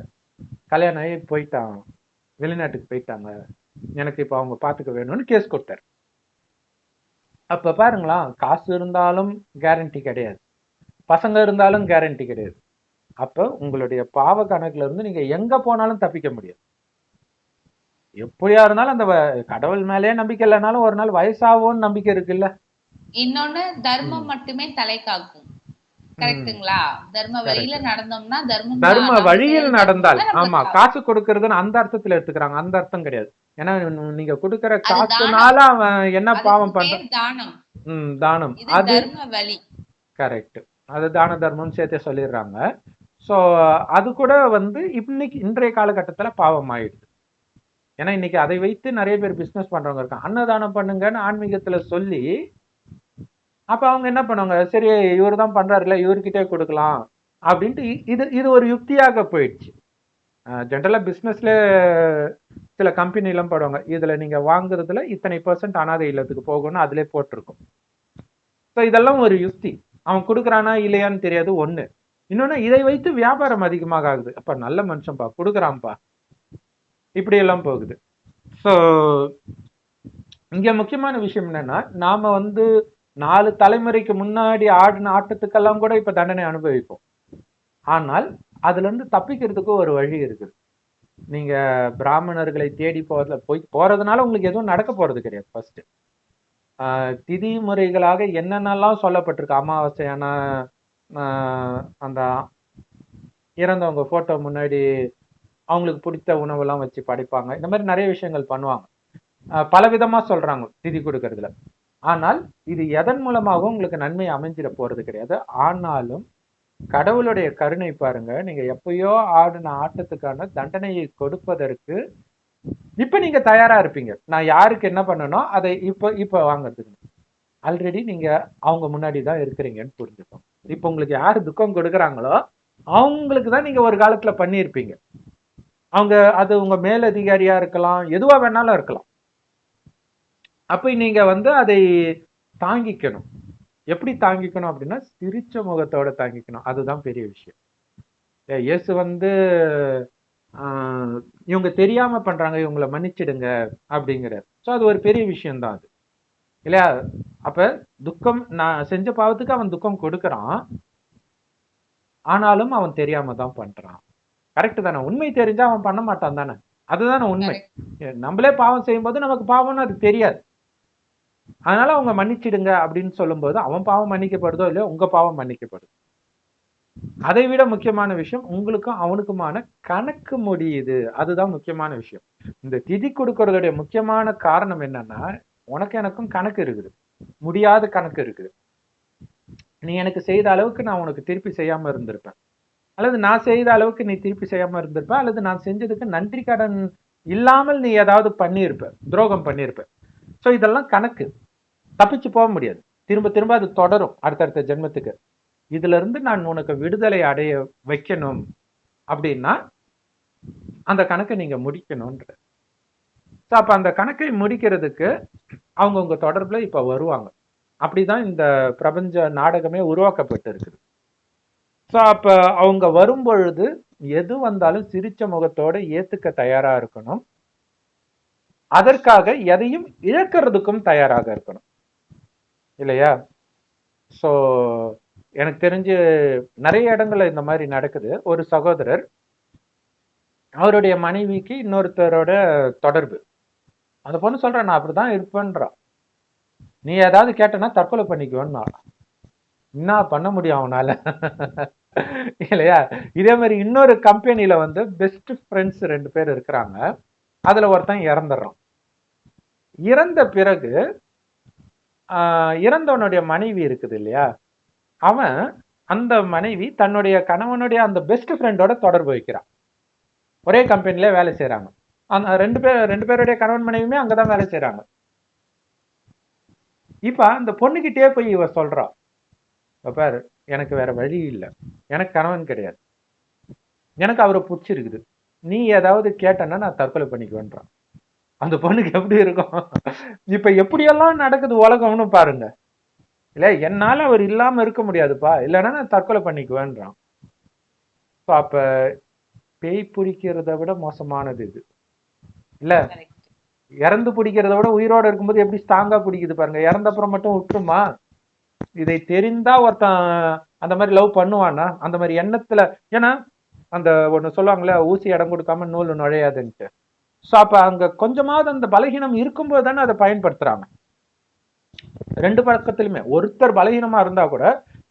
கல்யாணம் ஆகி போயிட்டான், வெளிநாட்டுக்கு போயிட்டாங்க, எனக்கு இப்ப அவங்க பாத்துக்க வேணும்னு கேஸ் கொடுத்தார். அப்ப பாருங்களா, காசு இருந்தாலும் கேரண்டி கிடையாது, பசங்க இருந்தாலும் கேரண்டி கிடையாது. அப்ப உங்களுடைய பாவ கணக்குல இருந்து நீங்க எங்க போனாலும் தப்பிக்க முடியாது. எப்படியா இருந்தாலும் அந்த கடவுள் மேலேயே நம்பிக்கை இல்லைனாலும் ஒரு நாள் வயசாகும்னு நம்பிக்கை இருக்குல்ல. இன்னொன்னு, தர்மம் மட்டுமே தலை காக்கும். கரெக்ட்டுங்களா? தர்ம வழியில நடந்தோம்னா, தர்ம வழியில் நடந்தால், ஆமா, காசு கொடுக்கறதுன்னு அந்த அர்த்தத்துல எடுத்துக்கிறாங்க, அந்த அர்த்தம் கிடையாது. ஏன்னா நீங்க கொடுக்கற காசுனால அவன் என்ன பாவம் பண்றான்? தானம். தானம், அது தர்ம வழி. கரெக்ட், அது தான தர்மம் சேர்த்து சொல்லிடுறாங்க. சோ அது கூட வந்து இன்னைக்கு இன்றைய காலகட்டத்துல பாவம் ஆயிடுது. ஏன்னா இன்னைக்கு அதை வைத்து நிறைய பேர் பிசினஸ் பண்றவங்க இருக்காங்க. அன்னதானம் பண்ணுங்கன்னு ஆன்மீகத்துல சொல்லி, அப்ப அவங்க என்ன பண்ணுவாங்க, சரி இவர் தான் பண்றாருல்ல இவர்கிட்டே கொடுக்கலாம் அப்படின்ட்டு இது ஒரு யுக்தியாக போயிடுச்சு. ஜென்ரலா பிசினஸ்ல சில கம்பெனி எல்லாம் போடுவாங்க, இதுல நீங்க வாங்குறதுல இத்தனை % அனாதை இல்லத்துக்கு போகணும்னு அதுல போட்டிருக்கும். ஸோ இதெல்லாம் ஒரு யுக்தி. அவன் கொடுக்குறானா இல்லையான்னு தெரியாது ஒண்ணு. இன்னொன்னு, இதை வைத்து வியாபாரம் அதிகமாக ஆகுது. அப்ப நல்ல மனுஷன்பா, கொடுக்குறான்ப்பா, இப்படி எல்லாம் போகுது. ஸோ இங்க முக்கியமான விஷயம் என்னன்னா, நாம வந்து 4 தலைமுறைக்கு முன்னாடி ஆடின ஆட்டத்துக்கெல்லாம் கூட இப்ப தண்டனை அனுபவிப்போம். ஆனால் அதுல இருந்து தப்பிக்கிறதுக்கு ஒரு வழி இருக்குது. நீங்க பிராமணர்களை தேடி போறதுனால உங்களுக்கு எதுவும் நடக்க போறது கிடையாது. ஃபர்ஸ்ட் திதி முறைகளாக என்னென்னலாம் சொல்லப்பட்டிருக்கு, அமாவாசையான அந்த இறந்தவங்க போட்டோ முன்னாடி அவங்களுக்கு பிடித்த உணவெல்லாம் வச்சு படைப்பாங்க. இந்த மாதிரி நிறைய விஷயங்கள் பண்ணுவாங்க. பல விதமா சொல்றாங்க திதி கொடுக்கறதுல. ஆனால் இது எதன் மூலமாகவும் உங்களுக்கு நன்மை அமைஞ்சிட போறது கிடையாது. ஆனாலும் கடவுளுடைய கருணை பாருங்க, நீங்க எப்பயோ ஆடின ஆட்டத்துக்கான தண்டனையை கொடுப்பதற்கு இப்ப நீங்க தயாரா இருப்பீங்க. நான் யாருக்கு என்ன பண்ணணும் அதை இப்ப வாங்கறதுக்கு ஆல்ரெடி நீங்க அவங்க முன்னாடி தான் இருக்கிறீங்கன்னு புரிஞ்சுக்கோங்க. இப்ப உங்களுக்கு யாரு துக்கம் கொடுக்குறாங்களோ அவங்களுக்கு தான் நீங்க ஒரு காலத்துல பண்ணியிருப்பீங்க. அவங்க அது உங்க மேலதிகாரியா இருக்கலாம், எதுவா வேணாலும் இருக்கலாம். அப்ப நீங்க அதை தாங்கிக்கணும். எப்படி தாங்கிக்கணும் அப்படின்னா சிரிச்ச முகத்தோட தாங்கிக்கணும். அதுதான் பெரிய விஷயம். இயேசு இவங்க தெரியாம பண்றாங்க, இவங்களை மன்னிச்சிடுங்க அப்படிங்கிறார். ஸோ அது ஒரு பெரிய விஷயம்தான் அது இல்லையா? அப்ப துக்கம், நான் செஞ்ச பாவத்துக்கு அவன் துக்கம் கொடுக்கறான், ஆனாலும் அவன் தெரியாம தான் பண்றான். கரெக்ட் தானே? உண்மை தெரிஞ்சா அவன் பண்ண மாட்டான் தானே? அதுதானே உண்மை. நம்மளே பாவம் செய்யும் போது நமக்கு பாவம்னு அது தெரியாது. அதனால அவங்க மன்னிச்சிடுங்க அப்படின்னு சொல்லும்போது அவன் பாவம் மன்னிக்கப்படுதோ இல்லையோ, உங்க பாவம் மன்னிக்கப்படுது. அதை விட முக்கியமான விஷயம், உங்களுக்கும் அவனுக்குமான கணக்கு முடியுது. அதுதான் முக்கியமான விஷயம். இந்த திதி கொடுக்கறதுடைய முக்கியமான காரணம் என்னன்னா, உனக்கு எனக்கும் கணக்கு இருக்குது, முடியாத கணக்கு இருக்குது. நீ எனக்கு செய்த அளவுக்கு நான் உனக்கு திருப்பி செய்யாம இருந்திருப்பேன், அல்லது நான் செய்த அளவுக்கு நீ திருப்பி செய்யாம இருந்திருப்ப, அல்லது நான் செஞ்சதுக்கு நன்றி கடன் இல்லாமல் நீ ஏதாவது பண்ணியிருப்ப, துரோகம் பண்ணியிருப்ப. ஸோ இதெல்லாம் கணக்கு, தப்பிச்சு போக முடியாது. திரும்ப திரும்ப அது தொடரும் அடுத்தடுத்த ஜென்மத்துக்கு. இதுல இருந்து நான் உனக்கு விடுதலை அடைய வைக்கணும் அப்படின்னா அந்த கணக்கை நீங்க முடிக்கணும்ன்ற. ஸோ அப்ப அந்த கணக்கை முடிக்கிறதுக்கு அவங்க உங்க தொடர்புல இப்ப வருவாங்க. அப்படிதான் இந்த பிரபஞ்ச நாடகமே உருவாக்கப்பட்டு இருக்குது. ஸோ அப்ப அவங்க வரும்பொழுது எது வந்தாலும் சிரிச்ச முகத்தோட ஏத்துக்க தயாரா இருக்கணும். அதற்காக எதையும் இழக்கிறதுக்கும் தயாராக இருக்கணும் இல்லையா? ஸோ எனக்கு தெரிஞ்சு நிறைய இடங்கள்ல இந்த மாதிரி நடக்குது. ஒரு சகோதரர், அவருடைய மனைவிக்கு இன்னொருத்தரோட தொடர்பு. அந்த பொண்ணு சொல்ற, நான் அப்படிதான் இருப்பேன்றா, நீ ஏதாவது கேட்டனா தற்கொலை பண்ணிக்குவேன்னா. என்ன பண்ண முடியும் அவனால? இல்லையா? இதே மாதிரி இன்னொரு கம்பெனில பெஸ்ட் ஃப்ரெண்ட்ஸ் 2 பேர் இருக்கிறாங்க. அதுல ஒருத்தன் இறந்துடுறான். இறந்த பிறகு இறந்தவனுடைய மனைவி இருக்குது இல்லையா, அவன் அந்த மனைவி தன்னுடைய கணவனுடைய அந்த பெஸ்ட் ஃப்ரெண்டோட தொடர்பு வைக்கிறான். ஒரே கம்பெனில வேலை செய்யறாங்க. அந்த ரெண்டு பேருடைய கணவன் மனைவியுமே அங்கதான் வேலை செய்யறாங்க. இப்ப அந்த பொண்ணுகிட்டே போய் இவ சொல்றா, பாரு எனக்கு வேற வழி இல்லை, எனக்கு கணவன் கிடையாது, எனக்கு அவரை பிடிச்சிருக்குது, நீ ஏதாவது கேட்டனா நான் தற்கொலை பண்ணிக்குவேன்றான். அந்த பொண்ணுக்கு எப்படி இருக்கும்? இப்ப எப்படியெல்லாம் நடக்குது உலகம்னு பாருங்க இல்ல. என்னால அவர் இல்லாம இருக்க முடியாதுப்பா, இல்லைன்னா நான் தற்கொலை பண்ணிக்குவேன்றான். அப்ப பேய் பிடிக்கிறத விட மோசமானது இது இல்ல. இறந்து பிடிக்கிறத விட உயிரோட இருக்கும்போது எப்படி ஸ்ட்ராங்கா பிடிக்குது பாருங்க. இறந்த அப்புறம் மட்டும் விட்டுருமா? இதை தெரிந்தா ஒருத்தன் அந்த மாதிரி லவ் பண்ணுவானா? அந்த மாதிரி எண்ணத்துல, ஏன்னா அந்த ஒண்ணு சொல்லுவாங்களே, ஊசி இடம் கொடுக்காம நூல் நுழையாதுன்ட்டு. ஸோ அப்ப அங்க கொஞ்சமாவது அந்த பலகீனம் இருக்கும்போது தானே அதை பயன்படுத்துறாங்க. 2 பக்கத்துலயுமே ஒருத்தர் பலகீனமா இருந்தா கூட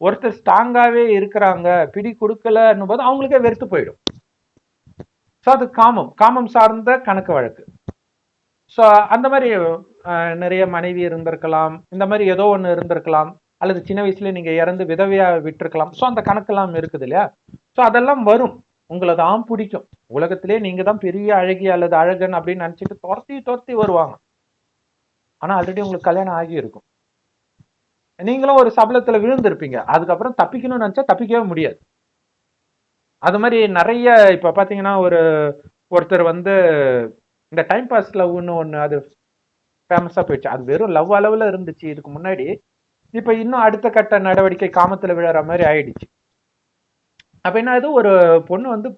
ஒருத்தர் ஸ்ட்ராங்காவே இருக்கிறாங்க, பிடி கொடுக்கலன்னும் போது அவங்களுக்கே வெறுத்து போயிடும். ஸோ அது காமம் சார்ந்த கணக்கு வழக்கு. ஸோ அந்த மாதிரி நிறைய மனைவி இருந்திருக்கலாம், இந்த மாதிரி ஏதோ ஒன்று இருந்திருக்கலாம், அல்லது சின்ன வயசுல நீங்க இறந்து விதவையா விட்டுருக்கலாம். ஸோ அந்த கணக்கெல்லாம் இருக்குது இல்லையா? ஸோ அதெல்லாம் வரும். உங்களை தான் பிடிக்கும். உலகத்திலே நீங்க தான் பெரிய அழகி அல்லது அழகன் அப்படின்னு நினைச்சிட்டு துரத்தி வருவாங்க. ஆனா ஆல்ரெடி உங்களுக்கு கல்யாணம் ஆகி இருக்கும். நீங்களும் ஒரு சபலத்துல விழுந்திருப்பீங்க. அதுக்கப்புறம் தப்பிக்கணும்னு நினைச்சா தப்பிக்கவே முடியாது. அது மாதிரி நிறைய இப்ப பாத்தீங்கன்னா ஒருத்தர் இந்த டைம் பாஸ் லவ்னு ஒண்ணு அது ஃபேமஸா போயிடுச்சு. அது வெறும் லவ் அளவுல இருந்துச்சு இதுக்கு முன்னாடி. இப்ப இன்னும் அடுத்த கட்ட நடவடிக்கை காமத்துல விழற மாதிரி ஆயிடுச்சு. அப்ப என்ன, அது ஒரு பொண்ணு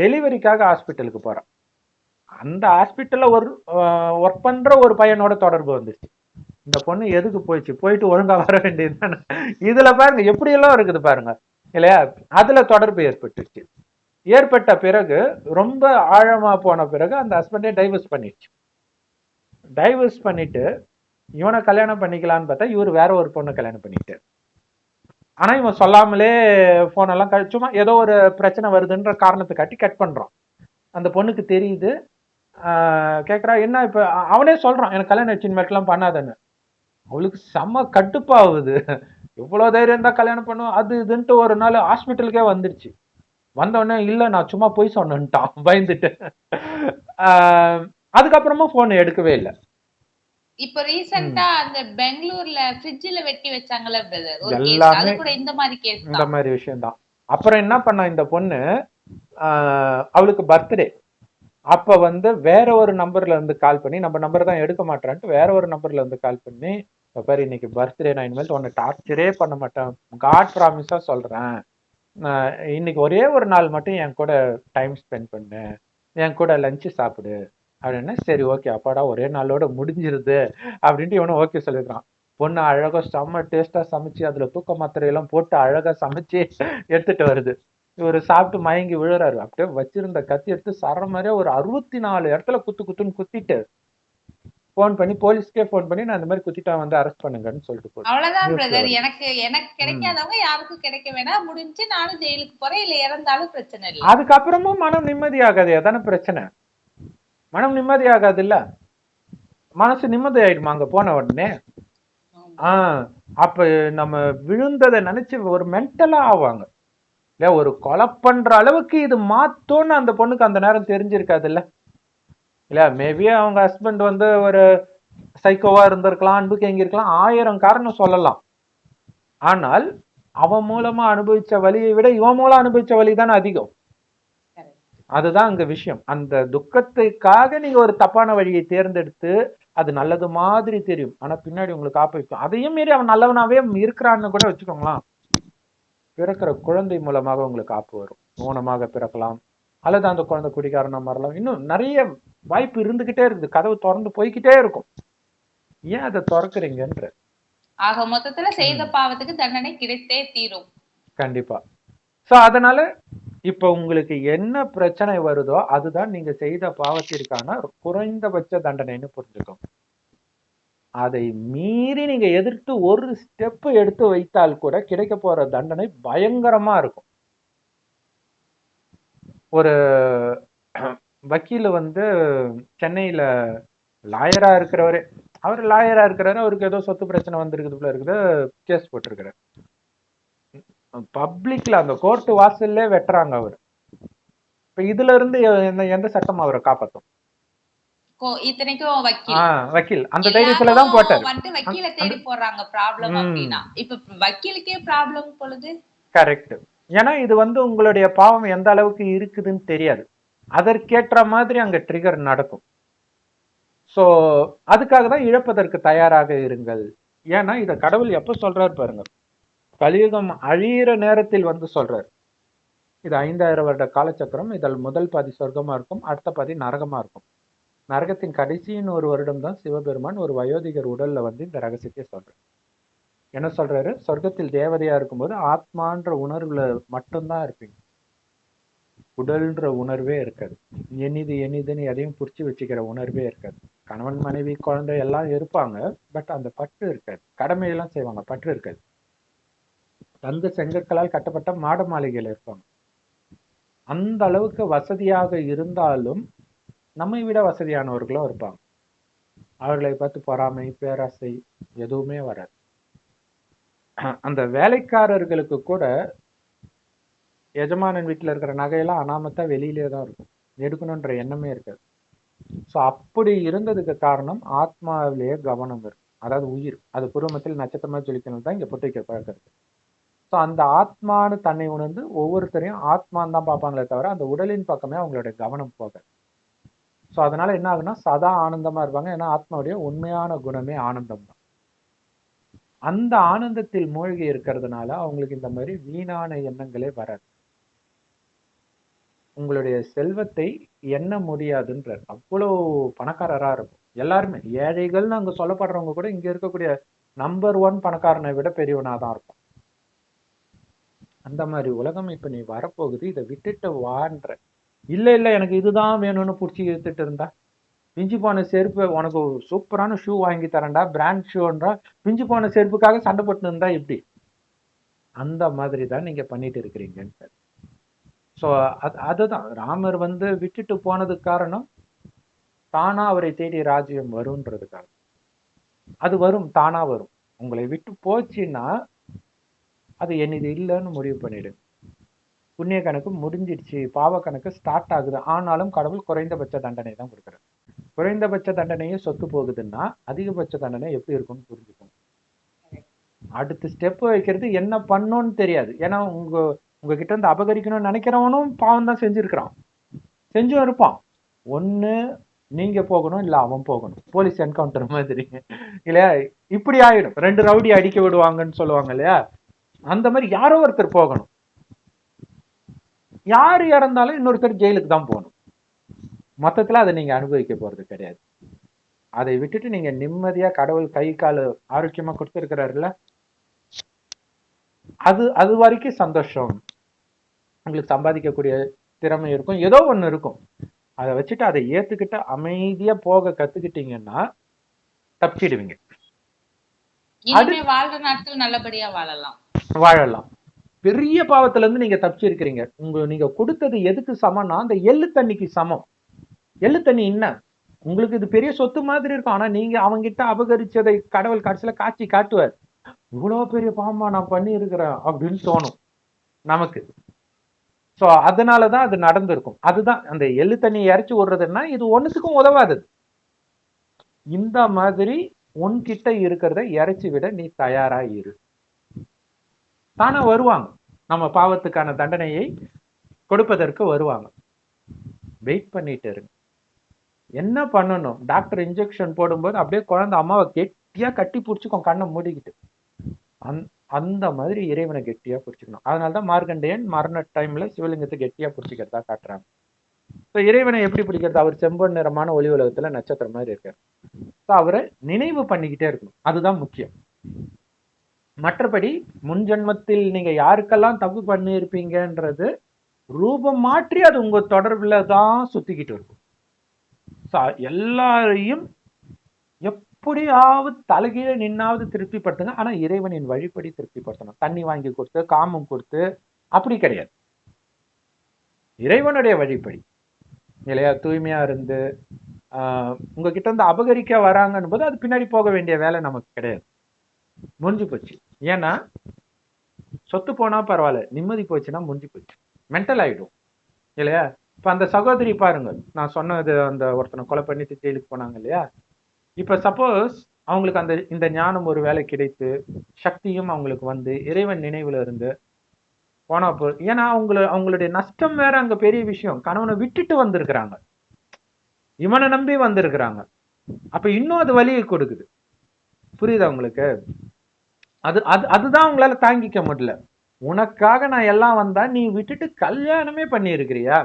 டெலிவரிக்காக ஹாஸ்பிட்டலுக்கு போறான். அந்த ஹாஸ்பிட்டல்ல ஒர்க் பண்ற ஒரு பையனோட தொடர்பு வந்துச்சு. இந்த பொண்ணு எதுக்கு போயிட்டு ஒழுங்கா வர வேண்டியதுதானே. இதுல பாருங்க எப்படி எல்லாம் இருக்குது பாருங்க இல்லையா? அதுல தொடர்பு ஏற்பட்டுச்சு. ஏற்பட்ட பிறகு ரொம்ப ஆழமா போன பிறகு அந்த ஹஸ்பண்டே டைவர்ஸ் பண்ணிடுச்சு. டைவர்ஸ் பண்ணிட்டு இவனை கல்யாணம் பண்ணிக்கலான்னு பார்த்தா இவர் வேற ஒரு பொண்ணை கல்யாணம் பண்ணிட்டார். ஆனா இவன் சொல்லாமலே போன் எல்லாம் சும்மா ஏதோ ஒரு பிரச்சனை வருதுன்ற காரணத்தை காட்டி கட் பண்றான். அந்த பொண்ணுக்கு தெரியுது. கேக்குறா, என்ன இப்ப அவனே சொல்றான், எனக்கு கல்யாணம் ஆயிடுச்சு எல்லாம் பண்ணாதன்னு. அவளுக்கு செம்ம கட்டுப்பாகுது. எவ்வளவு தைரியம் தான் கல்யாணம் பண்ணுவோம் அது இதுன்ட்டு ஒரு நாள் ஹாஸ்பிட்டலுக்கே வந்துருச்சு. வந்தோடனே இல்ல நான் சும்மா போய் சொன்னேன்ட்டான் பயந்துட்டு. அதுக்கப்புறமா போன் எடுக்கவே இல்லை. இப்ப ரீசெண்டா அந்த பெங்களூர்ல ஃப்ரிட்ஜ்ல வெட்டி வச்சாங்கல்ல பிரதர், ஒரு கேஸ். எல்லாமே அது கூட இந்த மாதிரி கேஸ் இந்த தான். மாதிரி விஷயம் தான். அப்புறம் என்ன பண்ணா இந்த பொண்ணு, அவளுக்கு பர்த்டே அப்ப வந்து வேற ஒரு நம்பர்ல இருந்து கால் பண்ணி, நம்ம நம்பர் தான் எடுக்க மாட்டேன்ட்டு வேற ஒரு நம்பர்ல இருந்து கால் பண்ணி, பாரு இன்னைக்கு பர்த்டே, நான் இனிமேல் உன்னை டார்ச்சரே பண்ண மாட்டேன், காட் ப்ராமிஸா சொல்றேன், இன்னைக்கு ஒரே ஒரு நாள் மட்டும் என் கூட டைம் ஸ்பெண்ட் பண்ணு, என் கூட லஞ்சு சாப்பிடு அப்படின்னா, சரி ஓகே அப்பாடா ஒரே நாளோட முடிஞ்சிருது அப்படின்ட்டு இவனும் ஓகே சொல்லிடுறான். பொண்ணு அழகா செம்ம டேஸ்டா சமைச்சு அதுல தூக்க மாத்திரையெல்லாம் போட்டு அழகா சமைச்சு எடுத்துட்டு வருது. இவரு சாப்பிட்டு மயங்கி விழுறாரு. அப்படியே வச்சிருந்த கத்தி எடுத்து சர மாதிரியே ஒரு 64 இடத்துல குத்துன்னு குத்திட்டு போன் பண்ணி போலீஸ்க்கே போன் பண்ணி, நான் இந்த மாதிரி குத்திட்டான் வந்து அரெஸ்ட் பண்ணுங்கன்னு சொல்லிட்டு போறேன். அவ்வளவுதான் பிரதர். எனக்கு கிடைக்காதவங்க யாருக்கும் கிடைக்க வேணாம், முடிஞ்சு நானும் ஜெயிலுக்கு போறேன், இல்ல இறந்தாலும் பிரச்சனை இல்லை. அதுக்கப்புறமும் மனம் நிம்மதியாகாது, அதான பிரச்சனை. மனம் நிம்மதியாகாது இல்ல, மனசு நிம்மதி ஆயிடுமா அங்க போன உடனே. அப்ப நம்ம விழுந்ததை நினைச்சு ஒரு மென்டலா ஆவாங்க இல்ல. ஒரு கொலை பண்ற அளவுக்கு இது மாத்தோன்னு அந்த பொண்ணுக்கு அந்த நேரம் தெரிஞ்சிருக்காது இல்ல. இல்ல மேபி அவங்க ஹஸ்பண்ட் வந்து ஒரு சைக்கோவா இருந்திருக்கலாம், அன்புக்கு எங்க இருக்கலாம், 1000 காரணம் சொல்லலாம். ஆனால் அவன் மூலமா அனுபவிச்ச வலியை விட இவன் மூலம் அனுபவிச்ச வலி தானே அதிகம். அதுதான் அங்க விஷயம். அந்த துக்கத்துக்காக நீங்க ஒரு தப்பான வழியை தேர்ந்தெடுத்து அது நல்லது மாதிரி தெரியும், ஆனா பின்னாடி உங்களுக்கு ஆப்பு வைக்கும். அதையும் மீறி அவன் நல்லவனாவே இருக்கிறான்னு கூட வச்சுக்கோங்களேன், பிறக்கிற குழந்தை மூலமாக உங்களுக்கு ஆப்பு வரும். ஊனமாக பிறக்கலாம், அல்லது அந்த குழந்தை குடிகாரனா மாறலாம், இன்னும் நிறைய வாய்ப்பு இருந்துகிட்டே இருக்குது. கதவு திறந்து போய்கிட்டே இருக்கும். ஏன் அதை திறக்கிறீங்கன்ற. ஆக மொத்தத்துல செய்த பாவத்துக்கு தண்டனை கிடைத்தே தீரும். கண்டிப்பா. சோ அதனால இப்ப உங்களுக்கு என்ன பிரச்சனை வருதோ அதுதான் நீங்க செய்த பாவத்திற்கான குறைந்தபட்ச தண்டனைன்னு புரிஞ்சுக்கோங்க. அதை மீறி நீங்க எதிர்த்து ஒரு ஸ்டெப் எடுத்து வைத்தால் கூட கிடைக்க போற தண்டனை பயங்கரமா இருக்கும். ஒரு வக்கீல் வந்து சென்னையில லாயரா இருக்கிறவரே, அவர் லாயரா இருக்கிறாரு, அவருக்கு ஏதோ சொத்து பிரச்சனை வந்திருக்குது போல இருக்குது, கேஸ் போட்டிருக்கிறார். பப்ளிக்ல அந்த கோர்ட் வாசல்ல வெட்டுறாங்க அவர். இப்ப இதுல இருந்து எந்த சட்டம் அவரை காப்பாத்தும்? இத்தனைக்கும் வக்கீல் அந்த தைரியத்துலதான் போட்டாரு. வந்து வக்கீல தேடி போறாங்க ப்ராப்ளம் அப்படின்னா. இப்ப வக்கீலுக்கே ப்ராப்ளம் பொழுது கரெக்ட். ஏன்னா இது வந்து உங்களுடைய பாவம் எந்த அளவுக்கு இருக்குதுன்னு தெரியாது. அதற்கேற்ற மாதிரி அங்க ட்ரிகர் நடக்கும். சோ அதுக்காக தான் இழப்பதற்கு தயாராக இருங்கள். ஏன்னா இத கடவுள் எப்ப சொல்றாரு பாருங்க, கலியுகம் அழியிற நேரத்தில் வந்து சொல்றாரு. இது 5000 வருட காலச்சக்கரம். இதில் முதல் பாதி சொர்க்கமா இருக்கும், அடுத்த பாதி நரகமா இருக்கும். நரகத்தின் கடைசியின் ஒரு வருடம் தான் சிவபெருமான் ஒரு வயோதிகர் உடல்ல வந்து இந்த ரகசியத்தை சொல்றாரு. என்ன சொல்றாரு, சொர்க்கத்தில் தேவதையா இருக்கும்போது ஆத்மான்ற உணர்வுல மட்டும்தான் இருப்பீங்க, உடல்ன்ற உணர்வே இருக்காது. எனிதுன்னு எதையும் புடிச்சு வச்சுக்கிற உணர்வே இருக்காது. கணவன் மனைவி குழந்தை எல்லாம் இருப்பாங்க, பட் அந்த பற்று இருக்காது. கடமையெல்லாம் செய்வாங்க, பற்று இருக்காது. தங்க செங்கற்களால் கட்டப்பட்ட மாட மாளிகையில இருப்பாங்க. அந்த அளவுக்கு வசதியாக இருந்தாலும் நம்மை விட வசதியானவர்களும் இருப்பாங்க. அவர்களை பார்த்து பொறாமை, பேராசை எதுவுமே வராது. அந்த வேலைக்காரர்களுக்கு கூட எஜமானன் வீட்டுல இருக்கிற நகையெல்லாம் அனாமத்தா வெளியிலே தான் இருக்கும், எடுக்கணுன்ற எண்ணமே இருக்காது. ஸோ அப்படி இருந்ததுக்கு காரணம் ஆத்மாவிலேயே கவனம் இருக்கு. அதாவது உயிர் அது குடும்பத்தில் நட்சத்திரமா ஜொலிக்கணும் தான் இங்க புத்திக்க பழக்கிறது. ஸோ அந்த ஆத்மானு தன்னை உணர்ந்து ஒவ்வொருத்தரையும் ஆத்மான்னு தான் பார்ப்பாங்களே தவிர அந்த உடலின் பக்கமே அவங்களுடைய கவனம் போகாது. ஸோ அதனால என்ன ஆகுனா சதா ஆனந்தமா இருப்பாங்க. ஏன்னா ஆத்மாவுடைய உண்மையான குணமே ஆனந்தம் தான். அந்த ஆனந்தத்தில் மூழ்கி இருக்கிறதுனால அவங்களுக்கு இந்த மாதிரி வீணான எண்ணங்களே வராது. உங்களுடைய செல்வத்தை எண்ண முடியாதுன்றார். அவ்வளோ பணக்காரரா இருக்கும் எல்லாருமே. ஏழைகள்னு அங்க சொல்லப்படுறவங்க கூட இங்க இருக்கக்கூடிய நம்பர் 1 பணக்காரனை விட பெரியவனாதான் இருக்கும். அந்த மாதிரி உலகம் இப்ப நீ வரப்போகுது, இதை விட்டுட்டு வான்ற. இல்ல எனக்கு இதுதான் வேணும்னு பிடிச்சி இழுத்துட்டு இருந்தா, பிஞ்சு போன செருப்பு உனக்கு சூப்பரான ஷூ வாங்கி தரேன்டா, பிராண்ட் ஷூன்றா, பிஞ்சு போன செருப்புக்காக சண்டை போட்டு இருந்தா எப்படி? அந்த மாதிரி தான் நீங்க பண்ணிட்டு இருக்கிறீங்கன்னு. ஸோ அதுதான் ராமர் வந்து விட்டுட்டு போனதுக்கு காரணம் தானா அவரை தேடி ராஜ்யம் வரும்ன்றதுக்காக. அது வரும், தானா வரும். உங்களை விட்டு போச்சுன்னா அது என்னது இல்லைன்னு முடிவு பண்ணிடுங்க. புண்ணிய கணக்கு முடிஞ்சிடுச்சு, பாவ கணக்கு ஸ்டார்ட் ஆகுது. ஆனாலும் கடவுள் குறைந்தபட்ச தண்டனை தான் கொடுக்குறாரு. குறைந்தபட்ச தண்டனையே சொத்து போகுதுன்னா அதிகபட்ச தண்டனை எப்படி இருக்கும்னு புரிஞ்சுக்கோங்க. அடுத்த ஸ்டெப் வைக்கிறது என்ன பண்ணோன்னு தெரியாது. ஏன்னா உங்ககிட்ட இருந்து அபகரிக்கணும்னு நினைக்கிறவனும் பாவம் தான் செஞ்சிருக்கிறான், செஞ்சும் இருப்பான். ஒண்ணு நீங்க போகணும், இல்ல அவன் போகணும். போலீஸ் என்கவுண்டர் மாதிரி இல்லையா? இப்படி ஆயிடும். 2 ரவுடி அடிக்க விடுவாங்கன்னு சொல்லுவாங்க இல்லையா? அந்த மாதிரி யாரோ ஒருத்தர் போகணும். யாரு இறந்தாலும் இன்னொருத்தர் ஜெயிலுக்கு தான் போகணும். மொத்தத்துல அதை நீங்க அனுபவிக்க போறது கிடையாது. அதை விட்டுட்டு நீங்க நிம்மதியா கடவுள் கை கால் ஆரோக்கியமா கொடுத்துருக்கிறாருல்ல, அது வரைக்கும் சந்தோஷம். உங்களுக்கு சம்பாதிக்கக்கூடிய திறமை இருக்கும், ஏதோ ஒண்ணு இருக்கும். அதை வச்சுட்டு அதை ஏத்துக்கிட்டு அமைதியா போக கத்துக்கிட்டீங்கன்னா தப்பிச்சிடுவீங்க. இனிமே வாழ்ற நாட்கள் நல்லபடியா வாழலாம். பெரிய பாவத்துல இருந்து நீங்க தப்பிச்சிருக்கிறீங்க. நீங்க கொடுத்தது எதுக்கு சமம்னா அந்த எள்ளு தண்ணிக்கு சமம். எள்ளு தண்ணி என்ன, உங்களுக்கு இது பெரிய சொத்து மாதிரி இருக்கும். ஆனா நீங்க அவங்கிட்ட அபகரிச்சதை கடவுள் கடைசியில காட்சி காட்டுவார். இவ்வளவு பெரிய பாவமா நான் பண்ணி இருக்கிறேன் அப்படின்னு தோணும் நமக்கு. சோ அதனாலதான் அது நடந்திருக்கும். அதுதான் அந்த எள்ளு தண்ணி இறைச்சி விடுறதுன்னா இது ஒண்ணுத்துக்கும் உதவாதது. இந்த மாதிரி உன்கிட்ட இருக்கிறத இறைச்சி விட நீ தயாரா இரு. தானே வருவாங்க, நம்ம பாவத்துக்கான தண்டனையை கொடுப்பதற்கு வருவாங்க. வெயிட் பண்ணிட்டு இருங்க. என்ன பண்ணணும், டாக்டர் இன்ஜெக்ஷன் போடும்போது அப்படியே குழந்தை அம்மாவை கெட்டியா கட்டி பிடிச்சிக்கும், கண்ணை மூடிக்கிட்டு. அந்த மாதிரி இறைவனை கெட்டியா பிடிச்சிக்கணும். அதனாலதான் மார்கண்டேயன் மரண டைம்ல சிவலிங்கத்தை கெட்டியா பிடிச்சிக்கிறதா காட்டுறாங்க. இப்போ இறைவனை எப்படி பிடிக்கிறது, அவர் செம்பொன் நிறமான ஒளி உலகத்துல நட்சத்திரம் மாதிரி இருக்காரு. அவரை நினைவு பண்ணிக்கிட்டே இருக்கணும், அதுதான் முக்கியம். மற்றபடி முன் ஜென்மத்தில் நீங்க யாருக்கெல்லாம் தப்பு பண்ணியிருப்பீங்கன்றது ரூபம் மாற்றி அது உங்க தொடர்புல தான் சுத்திக்கிட்டு இருக்கும். எல்லாரையும் எப்படியாவது தலைகீழ நின்னாவது திருப்திப்படுத்துங்க. ஆனா இறைவனின் வழிபடி திருப்திப்படுத்தணும். தண்ணி வாங்கி கொடுத்து காமம் கொடுத்து அப்படி கிடையாது. இறைவனுடைய வழிபடி இல்லையா, தூய்மையா இருந்து உங்ககிட்ட இருந்து அபகரிக்க வராங்கன்னு போது அது பின்னாடி போக வேண்டிய வேலை நமக்கு கிடையாது, முடிஞ்சு போச்சு. ஏன்னா சொத்து போனா பரவாயில்ல, நிம்மதி போச்சுன்னா முடிஞ்சு போச்சு, மென்டல் ஆயிடும் இல்லையா? இப்ப அந்த சகோதரி பாருங்க, நான் சொன்னது அந்த ஒருத்தனை கொலை பண்ணிட்டு ஜெயிலுக்கு போனாங்க இல்லையா? இப்ப சப்போஸ் அவங்களுக்கு இந்த ஞானம் ஒரு வேலை கிடைத்து சக்தியும் அவங்களுக்கு வந்து இறைவன் நினைவுல இருந்து போனா போ, ஏன்னா அவங்களுடைய நஷ்டம் வேற அங்க பெரிய விஷயம். கணவனை விட்டுட்டு வந்திருக்கிறாங்க, இவனை நம்பி வந்திருக்கிறாங்க. அப்ப இன்னும் அது வலியை கொடுக்குது. புரியுதா உங்களுக்கு? அதுதான் உங்களால தாங்கிக்க முடியல. உனக்காக நான் எல்லாம் வந்தா நீ விட்டுட்டு கல்யாணமே பண்ணி இருக்கிறியா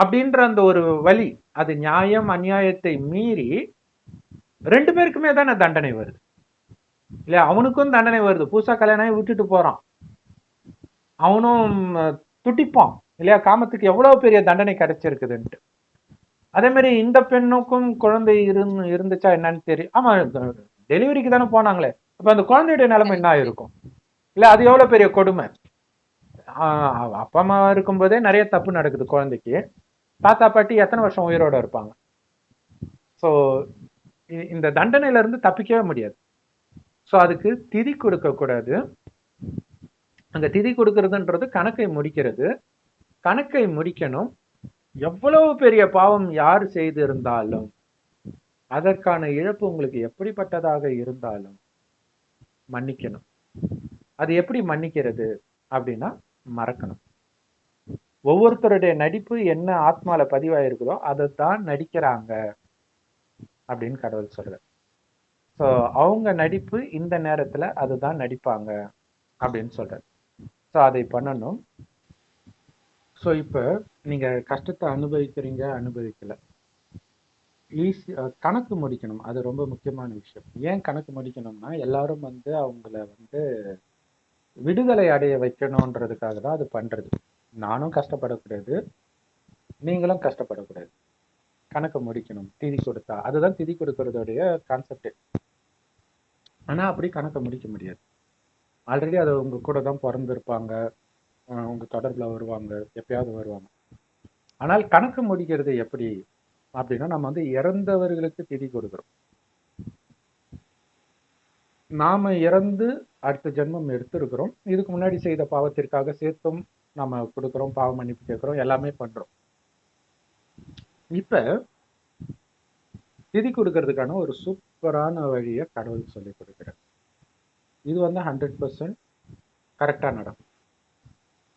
அப்படின்ற அந்த ஒரு வலி. அது நியாயம் அநியாயத்தை மீறி 2 பேருக்குமே தானே தண்டனை வருது இல்லையா? அவனுக்கும் தண்டனை வருது, புதுசா கல்யாணம் விட்டுட்டு போறான், அவனும் துடிப்பான் இல்லையா? காமத்துக்கு எவ்வளவு பெரிய தண்டனை கிடைச்சிருக்குதுன்ட்டு. அதே மாதிரி இந்த பெண்ணுக்கும் குழந்தை இருந்துச்சா என்னன்னு தெரியும். ஆமா, டெலிவரிக்கு தானே போனாங்களே. அப்ப அந்த குழந்தையுடைய நிலைமை என்ன இருக்கும் இல்ல? அது எவ்வளவு பெரிய கொடுமை. அப்பா அம்மா இருக்கும்போதே நிறைய தப்பு நடக்குது குழந்தைக்கு. தாத்தா பாட்டி எத்தனை வருஷம் உயிரோட இருப்பாங்க? ஸோ இந்த தண்டனையில இருந்து தப்பிக்கவே முடியாது. ஸோ அதுக்கு திதி கொடுக்க கூடாது. அங்க திதி கொடுக்கறதுன்றது கணக்கை முடிக்கிறது. கணக்கை முடிக்கணும். எவ்வளவு பெரிய பாவம் யார் செய்து இருந்தாலும் அதற்கான இழப்பு உங்களுக்கு எப்படிப்பட்டதாக இருந்தாலும் மன்னிக்கணும். அது எப்படி மன்னிக்கிறது அப்படின்னா மறக்கணும். ஒவ்வொருத்தருடைய நடிப்பு என்ன ஆத்மால பதிவாயிருக்குதோ அதைத்தான் நடிக்கிறாங்க அப்படின்னு கடவுள் சொல்றார். ஸோ அவங்க நடிப்பு இந்த நேரத்துல அதுதான் நடிப்பாங்க அப்படின்னு சொல்றாரு. ஸோ அதை பண்ணணும். ஸோ இப்போ நீங்க கஷ்டத்தை அனுபவிக்கல, கணக்கு முடிக்கணும். அது ரொம்ப முக்கியமான விஷயம். ஏன் கணக்கு முடிக்கணும்னா எல்லாரும் அவங்கள விடுதலை அடைய வைக்கணும்ன்றதுக்காக தான் அது பண்றது. நானும் கஷ்டப்படக்கூடாது, நீங்களும் கஷ்டப்படக்கூடாது. கணக்கு முடிக்கணும். திதி கொடுத்தா அதுதான் திதி கொடுக்கறதுடைய கான்செப்ட். ஆனா அப்படி கணக்கை முடிக்க முடியாது. ஆல்ரெடி அது உங்க கூட தான் பிறந்திருப்பாங்க, உங்க தொடர்புல வருவாங்க, எப்பயாவது வருவாங்க. ஆனால் கணக்கு முடிக்கிறது எப்படி அப்படின்னா, நம்ம வந்து இறந்தவர்களுக்கு திதி கொடுக்குறோம். நாம இறந்து அடுத்த ஜென்மம் எடுத்திருக்கிறோம். இதுக்கு முன்னாடி செய்த பாவத்திற்காக சேர்த்தும் நம்ம கொடுக்குறோம், பாவ மன்னிப்பு கேட்கிறோம், எல்லாமே பண்றோம். இப்ப திதி கொடுக்கறதுக்கான ஒரு சூப்பரான வழியை கடவுள் சொல்லி கொடுக்கிறார். இது வந்து 100% கரெக்டா நடக்கும்.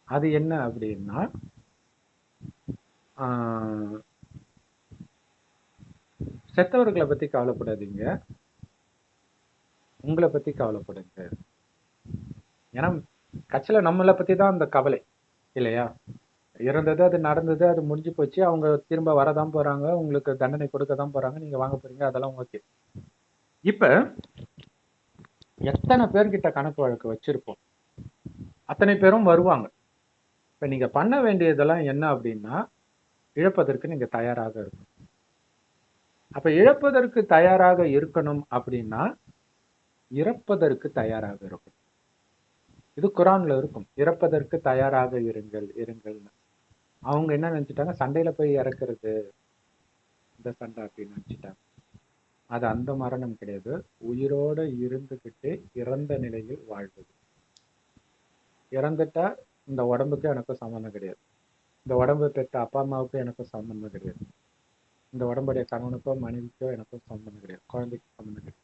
அது என்ன அப்படின்னா, செத்தவர்களை பத்தி கவலைப்படாதீங்க, உங்களை பத்தி கவலைப்படுங்க. ஏன்னா கட்சியில நம்மளை பத்தி தான் அந்த கவலை இல்லையா? இறந்தது, அது நடந்தது, அது முடிஞ்சு போச்சு. அவங்க திரும்ப வரதான் போறாங்க, உங்களுக்கு தண்டனை கொடுக்க தான் போறாங்க, நீங்க வாங்க போறீங்க, அதெல்லாம் ஓகே. இப்ப எத்தனை பேர்கிட்ட கணக்கு வழக்கு வச்சிருப்போம், அத்தனை பேரும் வருவாங்க. இப்ப நீங்க பண்ண வேண்டியதெல்லாம் என்ன அப்படின்னா, இழப்பதற்கு நீங்க தயாராக இருக்கணும். அப்ப இழப்பதற்கு தயாராக இருக்கணும் அப்படின்னா இறப்பதற்கு தயாராக இருக்கும். இது குரான்ல இருக்கும், இறப்பதற்கு தயாராக இருங்கள் இருங்கள்னு. அவங்க என்ன நினைச்சிட்டாங்க, சண்டையில போய் இறக்குறது இந்த சண்டை அப்படின்னு நினைச்சிட்டாங்க. அது அந்த மரணம் கிடையாது, உயிரோட இருந்துகிட்டு இறந்த நிலையில் வாழ்வது. இறந்துட்டா இந்த உடம்புக்கு எனக்கும் சம்பந்தம் கிடையாது, இந்த உடம்பு பெற்ற அப்பா அம்மாவுக்கும் எனக்கும் சம்பந்தம் கிடையாது, இந்த உடம்புடைய கணவனுக்கோ மனைவிக்கோ எனக்கும் சம்பந்தம் கிடையாது, குழந்தைக்கு சம்பந்தம் கிடையாது,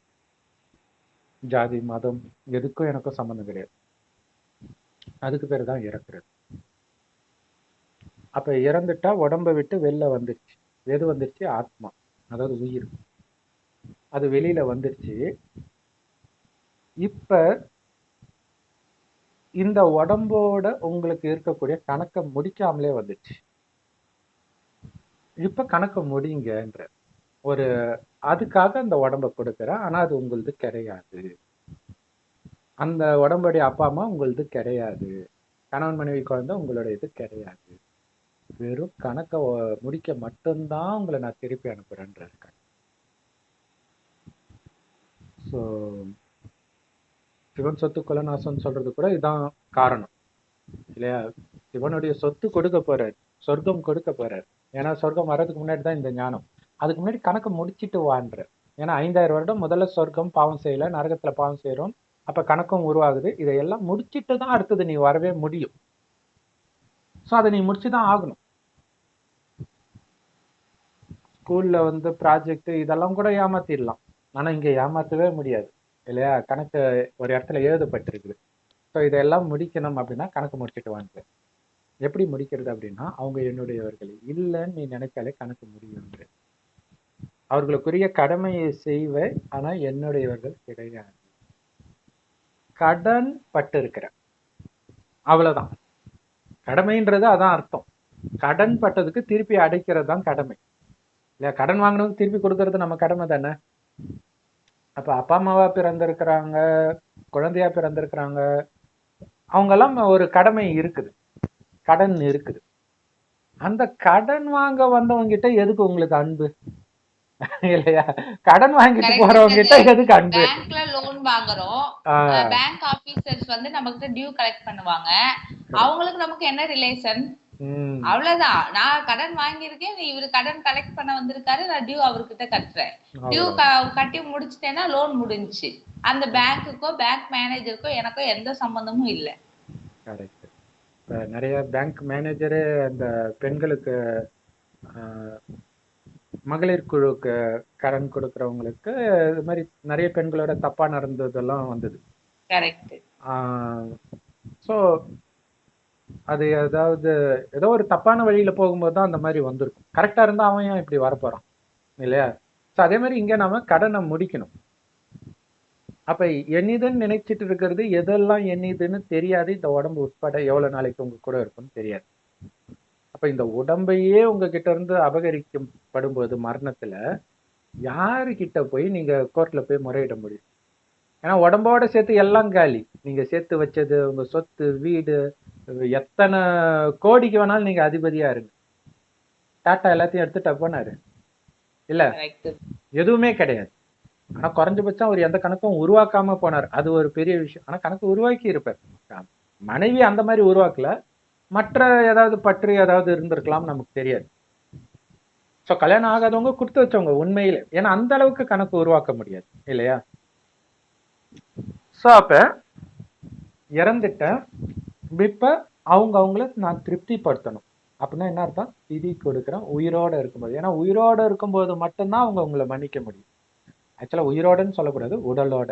ஜாதி மதம் எதுக்கும் எனக்கும் சம்பந்தம் கிடையாது. அதுக்கு பேர் தான் இறக்குறது. அப்ப இறந்துட்டா உடம்பை விட்டு வெளில வந்துருச்சு. எது வந்துருச்சு? ஆத்மா, அதாவது உயிர். அது வெளியில வந்துருச்சு. இப்ப இந்த உடம்போட உங்களுக்கு இருக்கக்கூடிய கணக்கை முடிக்காமலே வந்துச்சு. இப்ப கணக்கை முடிங்கன்ற ஒரு அதுக்காக அந்த உடம்பை கொடுக்குறேன். ஆனா அது உங்களது கிடையாது, அந்த உடம்புடைய அப்பா அம்மா உங்களது கிடையாது, கணவன் மனைவி குழந்தை உங்களோட இது கிடையாது. வெறும் கணக்கை முடிக்க மட்டும்தான் உங்களை நான் திருப்பி அனுப்புறேன்ற இருக்கேன். ஸோ சிவன் சொத்து குலநாசம் சொல்றது கூட இதான் காரணம் இல்லையா? சிவனுடைய சொத்து கொடுக்க போறாரு, சொர்க்கம் கொடுக்க போறாரு. ஏன்னா சொர்க்கம் வர்றதுக்கு முன்னாடி தான் இந்த ஞானம். அதுக்கு முன்னாடி கணக்கை முடிச்சிட்டு வான்ற. ஏன்னா 5000 வருடம் முதல்ல சொர்க்கம் பாவம் செய்யல, நரகத்துல பாவம் செய்யறோம், அப்ப கணக்கும் உருவாகுது. இதையெல்லாம் முடிச்சிட்டு தான் அடுத்தது நீ வரவே முடியும். ஸோ அதை நீ முடிச்சுதான் ஆகணும். ஸ்கூல்ல வந்து ப்ராஜெக்ட் இதெல்லாம் கூட ஏமாத்திடலாம், ஆனா இங்க ஏமாத்தவே முடியாது இல்லையா? கணக்கு ஒரு இடத்துல எழுதப்பட்டிருக்குது. ஸோ இதெல்லாம் முடிக்கணும் அப்படின்னா கணக்கு முடிச்சுட்டு வாங்க. எப்படி முடிக்கிறது அப்படின்னா, அவங்க என்னுடையவர்கள் இல்லைன்னு நீ நினைச்சாலே கணக்கு முடியும். அவர்களுக்குரிய கடமையை செய்வேன், ஆனா என்னுடையவர்கள் கிடையாது. கடன் பட்டு இருக்கிற அவ்வளவுதான். கடமைன்றது அதான் அர்த்தம். கடன் பட்டதுக்கு திருப்பி அடைக்கிறது தான் கடமை இல்லையா? கடன் வாங்கினதுக்கு திருப்பி கொடுக்கறது நம்ம கடமை தானே. அப்ப அப்பா அம்மாவா பிறந்திருக்கிறாங்க, குழந்தையா பிறந்திருக்கிறாங்க, அவங்கெல்லாம் ஒரு கடமை இருக்குது, கடன் இருக்குது. அந்த கடன் வாங்க வந்தவங்க கிட்ட எதுக்கு உங்களுக்கு அன்பு இல்லையா? கடன் வாங்கிட்டு போறவங்க கிட்ட எதுக்கு அன்பு? பேங்க்ல லோன் வாங்குறோம், பேங்க் ஆபீசர்ஸ் வந்து நமக்கு டியூ கலெக்ட் பண்ணுவாங்க, அவங்களுக்கு நமக்கு என்ன ரிலேஷன்? அவ்வளவுதான். நான் கடன் வாங்கியிருக்கேன், இவரு கடன் கலெக்ட் பண்ண வந்திருக்காரு, நான் டியூ அவர்கிட்ட கட்டுறேன். டியூ கட்டி முடிச்சிட்டேன்னா லோன் முடிஞ்சுச்சு. அந்த பேங்க்குக்கோ பேங்க் மேனேஜருக்கோ எனக்கோ எந்த சம்பந்தமும் இல்லை. கரெக்ட். நிறைய பேங்க் மேனேஜரு அந்த பெண்களுக்கு மகளிர் குழுக்கு கடன் கொடுக்கறவங்களுக்கு இது மாதிரி நிறைய பெண்களோட தப்பா நடந்ததெல்லாம் வந்தது. கரெக்ட். ஸோ அது ஏதாவது ஏதோ ஒரு தப்பான வழியில போகும்போது தான் அந்த மாதிரி வந்திருக்கும். கரெக்டா இருந்தா அவன் ஏன் இப்படி வரப்போறான் இல்லையா? ஸோ அதே மாதிரி இங்க நாம கடனை முடிக்கணும். அப்ப எண்ணிதுன்னு நினைச்சிட்டு இருக்கிறது எதெல்லாம் எண்ணிதுன்னு தெரியாது. இந்த உடம்பு உட்பட எவ்வளவு நாளைக்கு உங்க கூட இருக்கும்னு தெரியாது. அப்ப இந்த உடம்பையே உங்ககிட்ட இருந்து அபகரிக்கப்படும் போது மரணத்துல யாருக்கிட்ட போய் நீங்க கோர்ட்ல போய் முறையிட முடியும்? ஏன்னா உடம்போட சேர்த்து எல்லாம் காலி. நீங்க சேர்த்து வச்சது உங்க சொத்து, வீடு, எத்தனை கோடிக்கு வேணாலும் நீங்க அதிபதியா இருங்க, டாட்டா எல்லாத்தையும் எடுத்துட்டா போனாரு இல்ல, எதுவுமே கிடையாது. ஆனா குறைஞ்சபட்சம் அவர் எந்த கணக்கும் உருவாக்காம போனார், அது ஒரு பெரிய விஷயம். ஆனா கணக்கு உருவாக்கி இருப்பார். மனைவி அந்த மாதிரி உருவாக்கல, மற்ற ஏதாவது பற்று ஏதாவது இருந்திருக்கலாம், நமக்கு தெரியாது. ஸோ கல்யாணம் ஆகாதவங்க கொடுத்து வச்சவங்க உண்மையில, ஏன்னா அந்த அளவுக்கு கணக்கு உருவாக்க முடியாது இல்லையா. ஸோ அப்ப இறந்துட்டேன், இப்ப அவங்கள நான் திருப்திப்படுத்தணும். அப்படின்னா என்ன அர்த்தம்? திதி கொடுக்குறேன் உயிரோட இருக்கும்போது. ஏன்னா உயிரோட இருக்கும்போது மட்டும்தான் அவங்க உங்களை மன்னிக்க முடியும். ஆக்சுவலா உயிரோடன்னு சொல்லக்கூடாது, உடலோட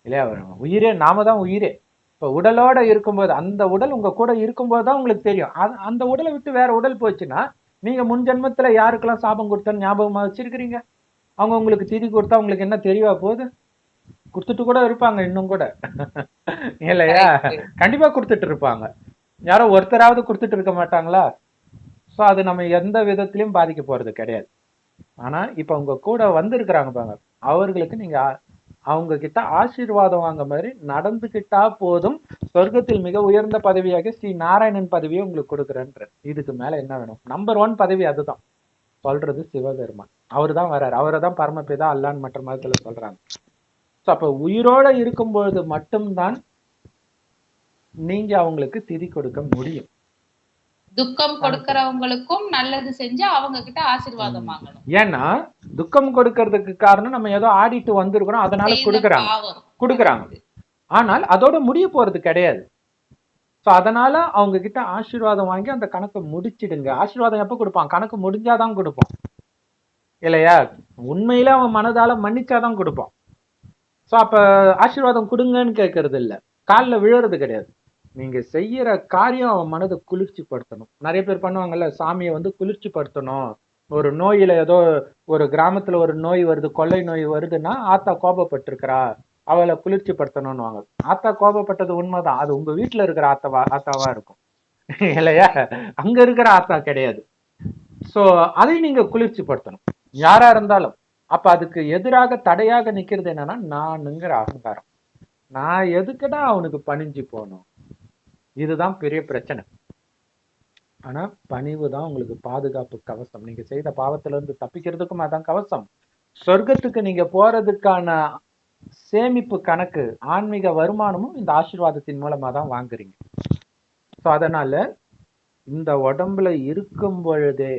இல்லையா. உயிரே, நாம தான் உயிரே. இப்ப உடலோட இருக்கும்போது, அந்த உடல் உங்க கூட இருக்கும்போது தான் உங்களுக்கு தெரியும். அந்த உடலை விட்டு வேற உடல் போச்சுன்னா, நீங்க முன் ஜென்மத்துல யாருக்கெல்லாம் சாபம் கொடுத்தன்னு ஞாபகமா வச்சிருக்கிறீங்க? அவங்க உங்களுக்கு திதி கொடுத்தா உங்களுக்கு என்ன தெரியவா போகுது? கொடுத்துட்டு கூட இருப்பாங்க இன்னும் கூட இல்லையா. கண்டிப்பா கொடுத்துட்டு இருப்பாங்க. யாரோ ஒருத்தராவது கொடுத்துட்டு இருக்க மாட்டாங்களா? ஸோ அது நம்ம எந்த விதத்திலையும் பாதிக்க போறது கிடையாது. ஆனா இப்ப உங்க கூட வந்திருக்கிறாங்க பாங்க, அவர்களுக்கு நீங்க அவங்க கிட்ட ஆசீர்வாதம் வாங்க மாதிரி நடந்துகிட்டா போதும். சொர்க்கத்தில் மிக உயர்ந்த பதவியாக ஸ்ரீ நாராயணன் பதவியை உங்களுக்கு கொடுக்குறேன்ற. இதுக்கு மேல என்ன வேணும்? நம்பர் 1 பதவி அதுதான். சொல்றது சிவபெருமான். அவரு தான் வர்றாரு. அவரை தான் பரமபிதா அல்லான்னு மற்ற மதத்துல சொல்றாங்க. ஸோ அப்ப உயிரோட இருக்கும்பொழுது மட்டும்தான் நீங்க அவங்களுக்கு திதி கொடுக்க முடியும். துக்கம் கொடுக்கறவங்களுக்கும் நல்லது செஞ்சு அவங்க கிட்ட ஆசீர்வாதம் வாங்கணும். ஏன்னா துக்கம் கொடுக்கறதுக்கு காரணம் நம்ம ஏதோ ஆடிட்டு வந்திருக்கிறோம், அதனால கொடுக்குறாங்க. ஆனால் அதோட முடிய போறது கிடையாது. ஸோ அதனால அவங்க கிட்ட ஆசீர்வாதம் வாங்கி அந்த கணக்கை முடிச்சிடுங்க. ஆசீர்வாதம் எப்ப கொடுப்பான்? கணக்கு முடிஞ்சாதான் கொடுப்பான் இல்லையா. உண்மையில அவன் மனதால மன்னிச்சாதான் கொடுப்பான். ஸோ அப்ப ஆசீர்வாதம் கொடுங்கன்னு கேட்கறது இல்லை, காலில் விழுறது கிடையாது. நீங்க செய்யற காரியம் அவன் மனதை குளிர்ச்சி படுத்தணும். நிறைய பேர் பண்ணுவாங்கல்ல, சாமியை வந்து குளிர்ச்சி படுத்தணும். ஒரு நோயில ஏதோ ஒரு கிராமத்துல ஒரு நோய் வருது, கொள்ளை நோய் வருதுன்னா ஆத்தா கோபப்பட்டிருக்கிறா, அவளை குளிர்ச்சி படுத்தணும்னு வாங்க. ஆத்தா கோபப்பட்டது உண்மைதான், அது உங்க வீட்டுல இருக்கிற ஆத்தாவா இருக்கும் இல்லையா, அங்க இருக்கிற ஆத்தா கிடையாது. சோ அதை நீங்க குளிர்ச்சி படுத்தணும் யாரா இருந்தாலும். அப்ப அதுக்கு எதிராக தடையாக நிக்கிறது என்னன்னா நானுங்கிற அகங்காரம். நான் எதுக்குடா அவனுக்கு பணிஞ்சு போகணும்? இதுதான் பெரிய பிரச்சனை. ஆனா பணிவு தான் உங்களுக்கு பாதுகாப்பு கவசம். நீங்க செய்த பாவத்துல இருந்து தப்பிக்கிறதுக்கும் அதான் கவசம். சொர்க்கத்துக்கு நீங்க போறதுக்கான சேமிப்பு கணக்கு, ஆன்மீக வருமானமும் இந்த ஆசீர்வாதத்தின் மூலமா தான் வாங்குறீங்க. ஸோ அதனால இந்த உடம்புல இருக்கும் பொழுதே,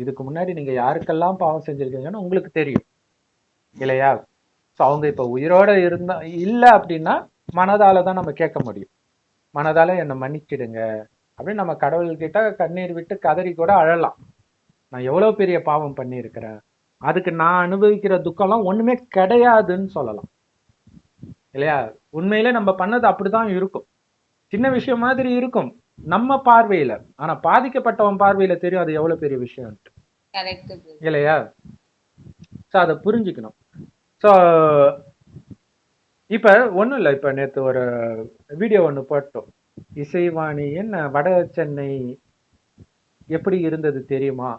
இதுக்கு முன்னாடி நீங்க யாருக்கெல்லாம் பாவம் செஞ்சிருக்கீங்கன்னு உங்களுக்கு தெரியும் இல்லையா. ஸோ அவங்க இப்ப உயிரோட இருந்தா இல்லை அப்படின்னா மனதால தான் நம்ம கேட்க முடியும். மனதால என்னை மன்னிச்சிடுங்க அப்படின்னு நம்ம கடவுள்கிட்ட கண்ணீர் விட்டு கதறி கூட அழலாம். நான் எவ்வளவு பெரிய பாவம் பண்ணியிருக்கிறேன், அதுக்கு நான் அனுபவிக்கிற துக்கம்லாம் ஒண்ணுமே கிடையாதுன்னு சொல்லலாம் இல்லையா. உண்மையில நம்ம பண்ணது அப்படிதான் இருக்கும். சின்ன விஷயம் மாதிரி இருக்கும் நம்ம பார்வையில, ஆனா பாதிக்கப்பட்டவன் பார்வையில தெரியும் அது எவ்வளவு பெரிய விஷயம் இல்லையா. சோ அதை புரிஞ்சுக்கணும். ஸோ இப்ப ஒண்ணும் இல்லை, இப்ப நேற்று ஒரு வீடியோ ஒண்ணு போட்டோம். இசைவாணியின் வட சென்னை எப்படி இருந்தது தெரியுமா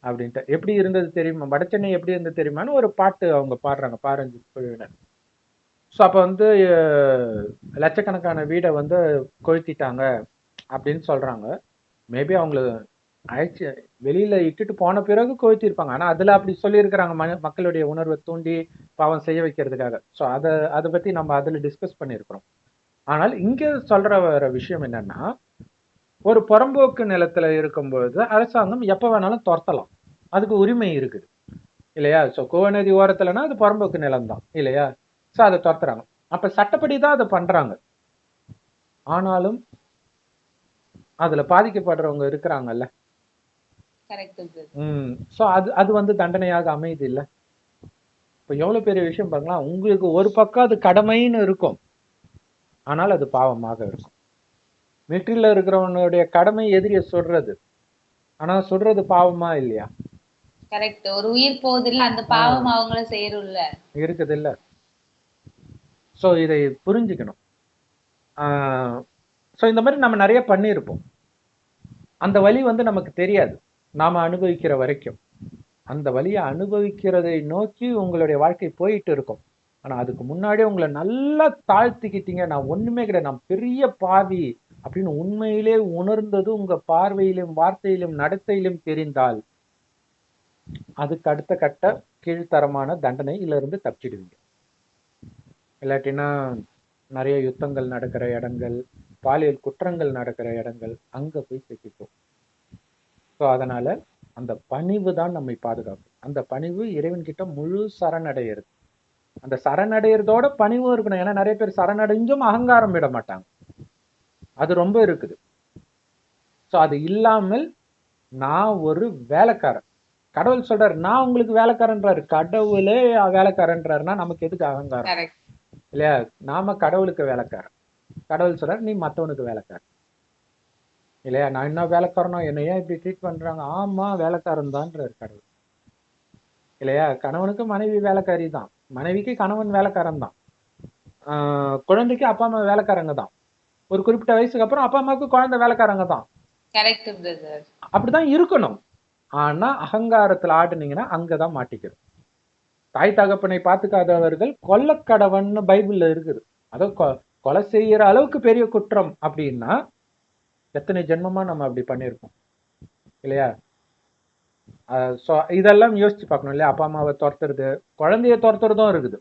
அப்படின்ட்டு. எப்படி இருந்தது தெரியுமா, வட சென்னை எப்படி இருந்தது தெரியுமான்னு ஒரு பாட்டு அவங்க பாடுறாங்க, பாரஞ்சு குழுவினர். ஸோ அப்போ வந்து லட்சக்கணக்கான வீடை வந்து கொளுத்திட்டாங்க அப்படின்னு சொல்றாங்க. மேபி அவங்கள ஆயிடுச்சு வெளியில இட்டுட்டு போன பிறகு கொளுத்திருப்பாங்க. ஆனா அதுல அப்படி சொல்லியிருக்கிறாங்க, மக்களுடைய உணர்வை தூண்டி பாவம் செய்ய வைக்கிறதுக்காக. ஸோ அதை பத்தி நம்ம அதுல டிஸ்கஸ் பண்ணியிருக்கிறோம். ஆனால் இங்க சொல்ற வர விஷயம் என்னன்னா, ஒரு புறம்போக்கு நிலத்துல இருக்கும்போது அரசாங்கம் எப்ப வேணாலும் துரத்தலாம், அதுக்கு உரிமை இருக்குது இல்லையா. ஸோ கோவநதி ஓரத்துலன்னா அது புறம்போக்கு நிலம் தான் இல்லையா. ஸோ அதை துரத்துறாங்க. அப்ப சட்டப்படி தான் அதை பண்றாங்க. ஆனாலும் அதுல பாதிக்கப்படுறவங்க இருக்கிறாங்கல்ல. ஸோ அது வந்து தண்டனையாக அமையுது இல்ல. இப்ப எவ்வளவு பெரிய விஷயம் பாருங்களா. உங்களுக்கு ஒரு பக்கம் அது கடமைன்னு இருக்கும், ஆனால் அது பாவமாக இருக்கும். வெற்றில இருக்கிறவனுடைய கடமை எதிரிய சொல்றது, ஆனா சொல்றது பாவமா இல்லையா? கரெக்ட். ஒரு உயிர் போதில்ல, அந்த பாவம் அவங்கள செய்யறதுல இருக்குது இல்ல. சோ இதை புரிஞ்சுக்கணும். சோ இந்த மாதிரி நம்ம நிறைய பண்ணியிருப்போம். அந்த வலி வந்து நமக்கு தெரியாது நாம அனுபவிக்கிற வரைக்கும். அந்த வலியை அனுபவிக்கிறதை நோக்கி உங்களுடைய வாழ்க்கை போயிட்டு இருக்கும். ஆனா அதுக்கு முன்னாடியே உங்களை நல்லா தாழ்த்திக்கிட்டீங்க, நான் ஒண்ணுமே கிடையாது, நான் பெரிய பாவி அப்படின்னு உண்மையிலே உணர்ந்தது உங்க பார்வையிலும் வார்த்தையிலும் நடத்தையிலும் தெரிந்தால் அதுக்கு அடுத்த கட்ட கீழ்த்தரமான தண்டனையில இருந்து தப்பிச்சிடுவீங்க. இல்லாட்டினா நிறைய யுத்தங்கள் நடக்கிற இடங்கள், பாலியல் குற்றங்கள் நடக்கிற இடங்கள் அங்க போய் சிக்கிக்கும். ஸோ அதனால அந்த பணிவு தான் நம்மை பாதுகாக்கும். அந்த பணிவு இறைவன் கிட்ட முழு சரணடைகிறது. அந்த சரணடைகிறதோட பணிவும் இருக்கணும். ஏன்னா நிறைய பேர் சரணடைஞ்சும் அகங்காரம் விட மாட்டாங்க. அது ரொம்ப இருக்குது. ஸோ அது இல்லாமல் நான் ஒரு வேலைக்காரன், கடவுள் சொல்றாரு நான் உங்களுக்கு வேலைக்காரன்றாரு. கடவுளே வேலைக்காரன்றாருன்னா நமக்கு எதுக்கு அகங்காரம் கரெக்ட். இல்லையா? நாம கடவுளுக்கு வேலைக்காரன். கடவுள் சொல்றாரு நீ மத்தவனுக்கு வேலைக்காரன் இல்லையா? நான் என்ன வேலைக்காரனோ, என்ன ஏன் இப்படி ட்ரீட் பண்றாங்க? ஆமா வேலைக்காரன் தான்றாரு கடவுள் இல்லையா? கணவனுக்கு மனைவி வேலைக்காரி தான், மனைவிக்கு கணவன் வேலைக்காரன் தான், குழந்தைக்கு அப்பா அம்மா வேலைக்காரங்க தான், ஒரு குறிப்பிட்ட வயசுக்கு அப்புறம் அப்பா அம்மாவுக்கு குழந்தை வேலைக்காரங்க தான். Correct brother. அப்படிதான் இருக்கணும். ஆனா அகங்காரத்துல ஆடுனீங்கன்னா அங்கதான் மாட்டிக்கிறோம். தாய் தகப்பனை பார்த்துக்காதவர்கள் கொல்லக்கடவன் பைபிள்ல இருக்குது. அதோ கொலை செய்யற அளவுக்கு பெரிய குற்றம் அப்படின்னா எத்தனை ஜென்மமா நம்ம அப்படி பண்ணியிருப்போம் இல்லையா? ஸோ இதெல்லாம் யோசிச்சு பார்க்கணும் இல்லையா? அப்பா அம்மாவை துரத்துறது, குழந்தைய துரத்துறதும் இருக்குது,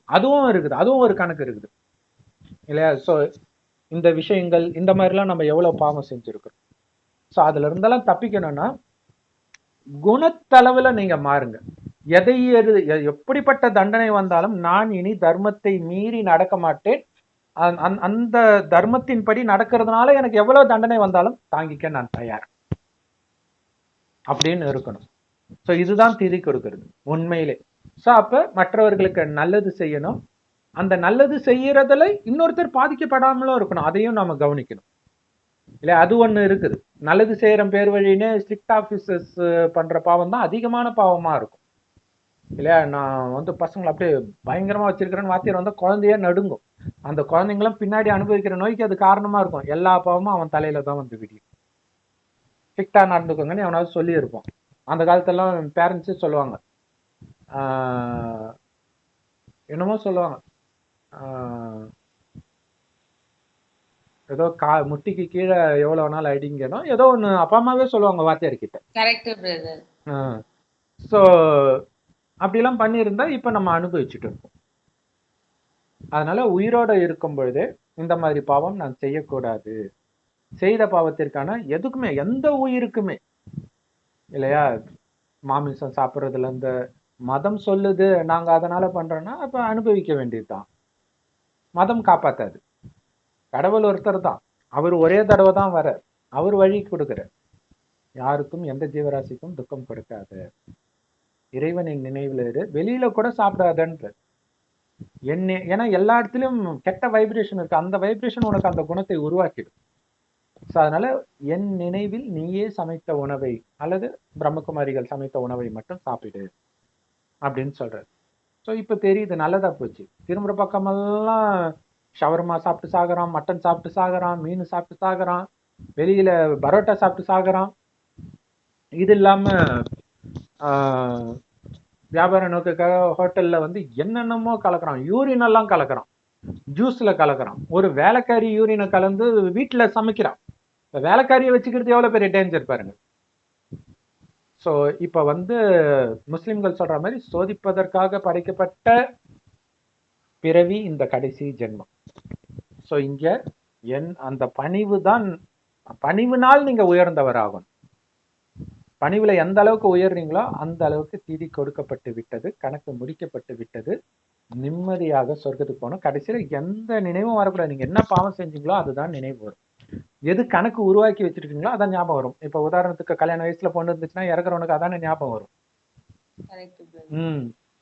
அதுவும் ஒரு கணக்கு இருக்குது இல்லையா? ஸோ இந்த விஷயங்கள் இந்த மாதிரிலாம் நம்ம எவ்வளவு பாவம் செஞ்சிருக்கிறோம். ஸோ அதுல இருந்தெல்லாம் தப்பிக்கணும்னா குணத்தளவுல நீங்க மாறுங்க. எப்படிப்பட்ட தண்டனை வந்தாலும் நான் இனி தர்மத்தை மீறி நடக்க மாட்டேன், அந்த தர்மத்தின்படி நடக்கிறதுனால எனக்கு எவ்வளவு தண்டனை வந்தாலும் தாங்கிக்க நான் தயார் அப்படின்னு இருக்கணும். ஸோ இதுதான் திதி கொடுக்கிறது உண்மையிலே. ஸோ அப்ப மற்றவர்களுக்கு நல்லது செய்யணும். அந்த நல்லது செய்யறதுல இன்னொருத்தர் பாதிக்கப்படாமலும் இருக்கணும், அதையும் நாம கவனிக்கணும் இல்லையா? அது ஒண்ணு இருக்குது. நல்லது செய்யற பேர் வழின்னு ஸ்ட்ரிக்ட் ஆபீசர்ஸ் பண்ற பாவம் தான் அதிகமான பாவமா இருக்கும் இல்லையா? நான் வந்து பசங்களை அப்படியே பயங்கரமா வச்சிருக்கிறேன்னு வாத்தியார் வந்து குழந்தைய நடுங்கும். அந்த குழந்தைங்களும் பின்னாடி அனுபவிக்கிற நோய்க்கு அது காரணமா இருக்கும். எல்லா பாவமும் அவன் தலையில தான் வந்து விடியும். ஸ்ட்ரிக்டா நடந்துக்கோங்கன்னு அவனாவது சொல்லி இருப்பான். அந்த காலத்தெல்லாம் பேரண்ட்ஸே சொல்லுவாங்க, என்னமோ சொல்லுவாங்க, ஏதோ முட்டிக்கு கீழே எவ்வளவு வேணாலும் அடிங்கணும், ஏதோ ஒண்ணு அப்பா அம்மாவே சொல்லுவாங்க வாத்தியார் கிட்ட. Correct brother. ஸோ அப்படிலாம் பண்ணியிருந்தா இப்ப நம்ம அனுபவிச்சுட்டு இருக்கோம். அதனால உயிரோட இருக்கும் பொழுதே இந்த மாதிரி பாவம் நான் செய்யக்கூடாது. செய்த பாவத்திற்கான எதுக்குமே எந்த உயிருக்குமே இல்லையா, மாமிசம் சாப்பிட்றதுல இந்த மதம் சொல்லுது நாங்க அதனால பண்றோம்னா அப்ப அனுபவிக்க வேண்டியதுதான். மதம் காப்பாத்தாது. கடவுள் ஒருத்தர் தான், அவர் ஒரே தடவை தான் வர, அவர் வழி கொடுக்குற, யாருக்கும் எந்த ஜீவராசிக்கும் துக்கம் கொடுக்காது. இறைவனின் நினைவுல இரு, வெளியில கூட சாப்பிடாதன்ற. ஏன்னா எல்லா இடத்துலயும் கெட்ட வைப்ரேஷன் இருக்கு, அந்த வைப்ரேஷன் உனக்கு அந்த குணத்தை உருவாக்கிடும். ஸோ அதனால என் நினைவில் நீயே சமைத்த உணவை அல்லது பிரம்மகுமாரிகள் சமைத்த உணவை மட்டும் சாப்பிடு அப்படின்னு சொல்றாரு. ஸோ இப்போ தெரியுது, நல்லதா போச்சு. திரும்புற பக்கமெல்லாம் ஷவர்மா சாப்பிட்டு சாகுறான், மட்டன் சாப்பிட்டு சாகுறான், மீன் சாப்பிட்டு சாகுறான், வெளியில பரோட்டா சாப்பிட்டு சாகுறான். இது இல்லாம வியாபார நோக்குக்காக ஹோட்டல்ல வந்து என்னென்னமோ கலக்குறான், யூரின் எல்லாம் கலக்குறான், ஜூஸ்ல கலக்குறான். ஒரு வேலைக்காரி யூரினை கலந்து வீட்டுல சமைக்கிறான். இந்த வேலைக்காரியை வச்சுக்கிறது எவ்வளவு பெரிய டேஞ்சர் பாருங்க. ஸோ இப்ப வந்து முஸ்லிம்கள் சொல்ற மாதிரி சோதிப்பதற்காக படைக்கப்பட்ட பிறவி இந்த கடைசி ஜென்மம். ஸோ இங்க அந்த பணிவு தான், பணிவுனால் நீங்க உயர்ந்தவர் ஆகணும். பணிவுல எந்த அளவுக்கு உயர்றீங்களோ அந்த அளவுக்கு திதி கொடுக்கப்பட்டு விட்டது, கணக்கு முடிக்கப்பட்டு விட்டது, நிம்மதியாக சொர்க்கத்துக்கு போகணும். கடைசியில எந்த நினைவும் வரக்கூடாது. நீங்க என்ன பாவம் செஞ்சீங்களோ அதுதான் நினைவு வரும். எது கணக்கு உருவாக்கி வச்சிருக்கீங்களோ அதான் ஞாபகம் வரும். இப்ப உதாரணத்துக்கு கல்யாண வயசுல பொண்ணு இருந்துச்சுன்னா இறக்குறவனுக்கு அதானே ஞாபகம் வரும்.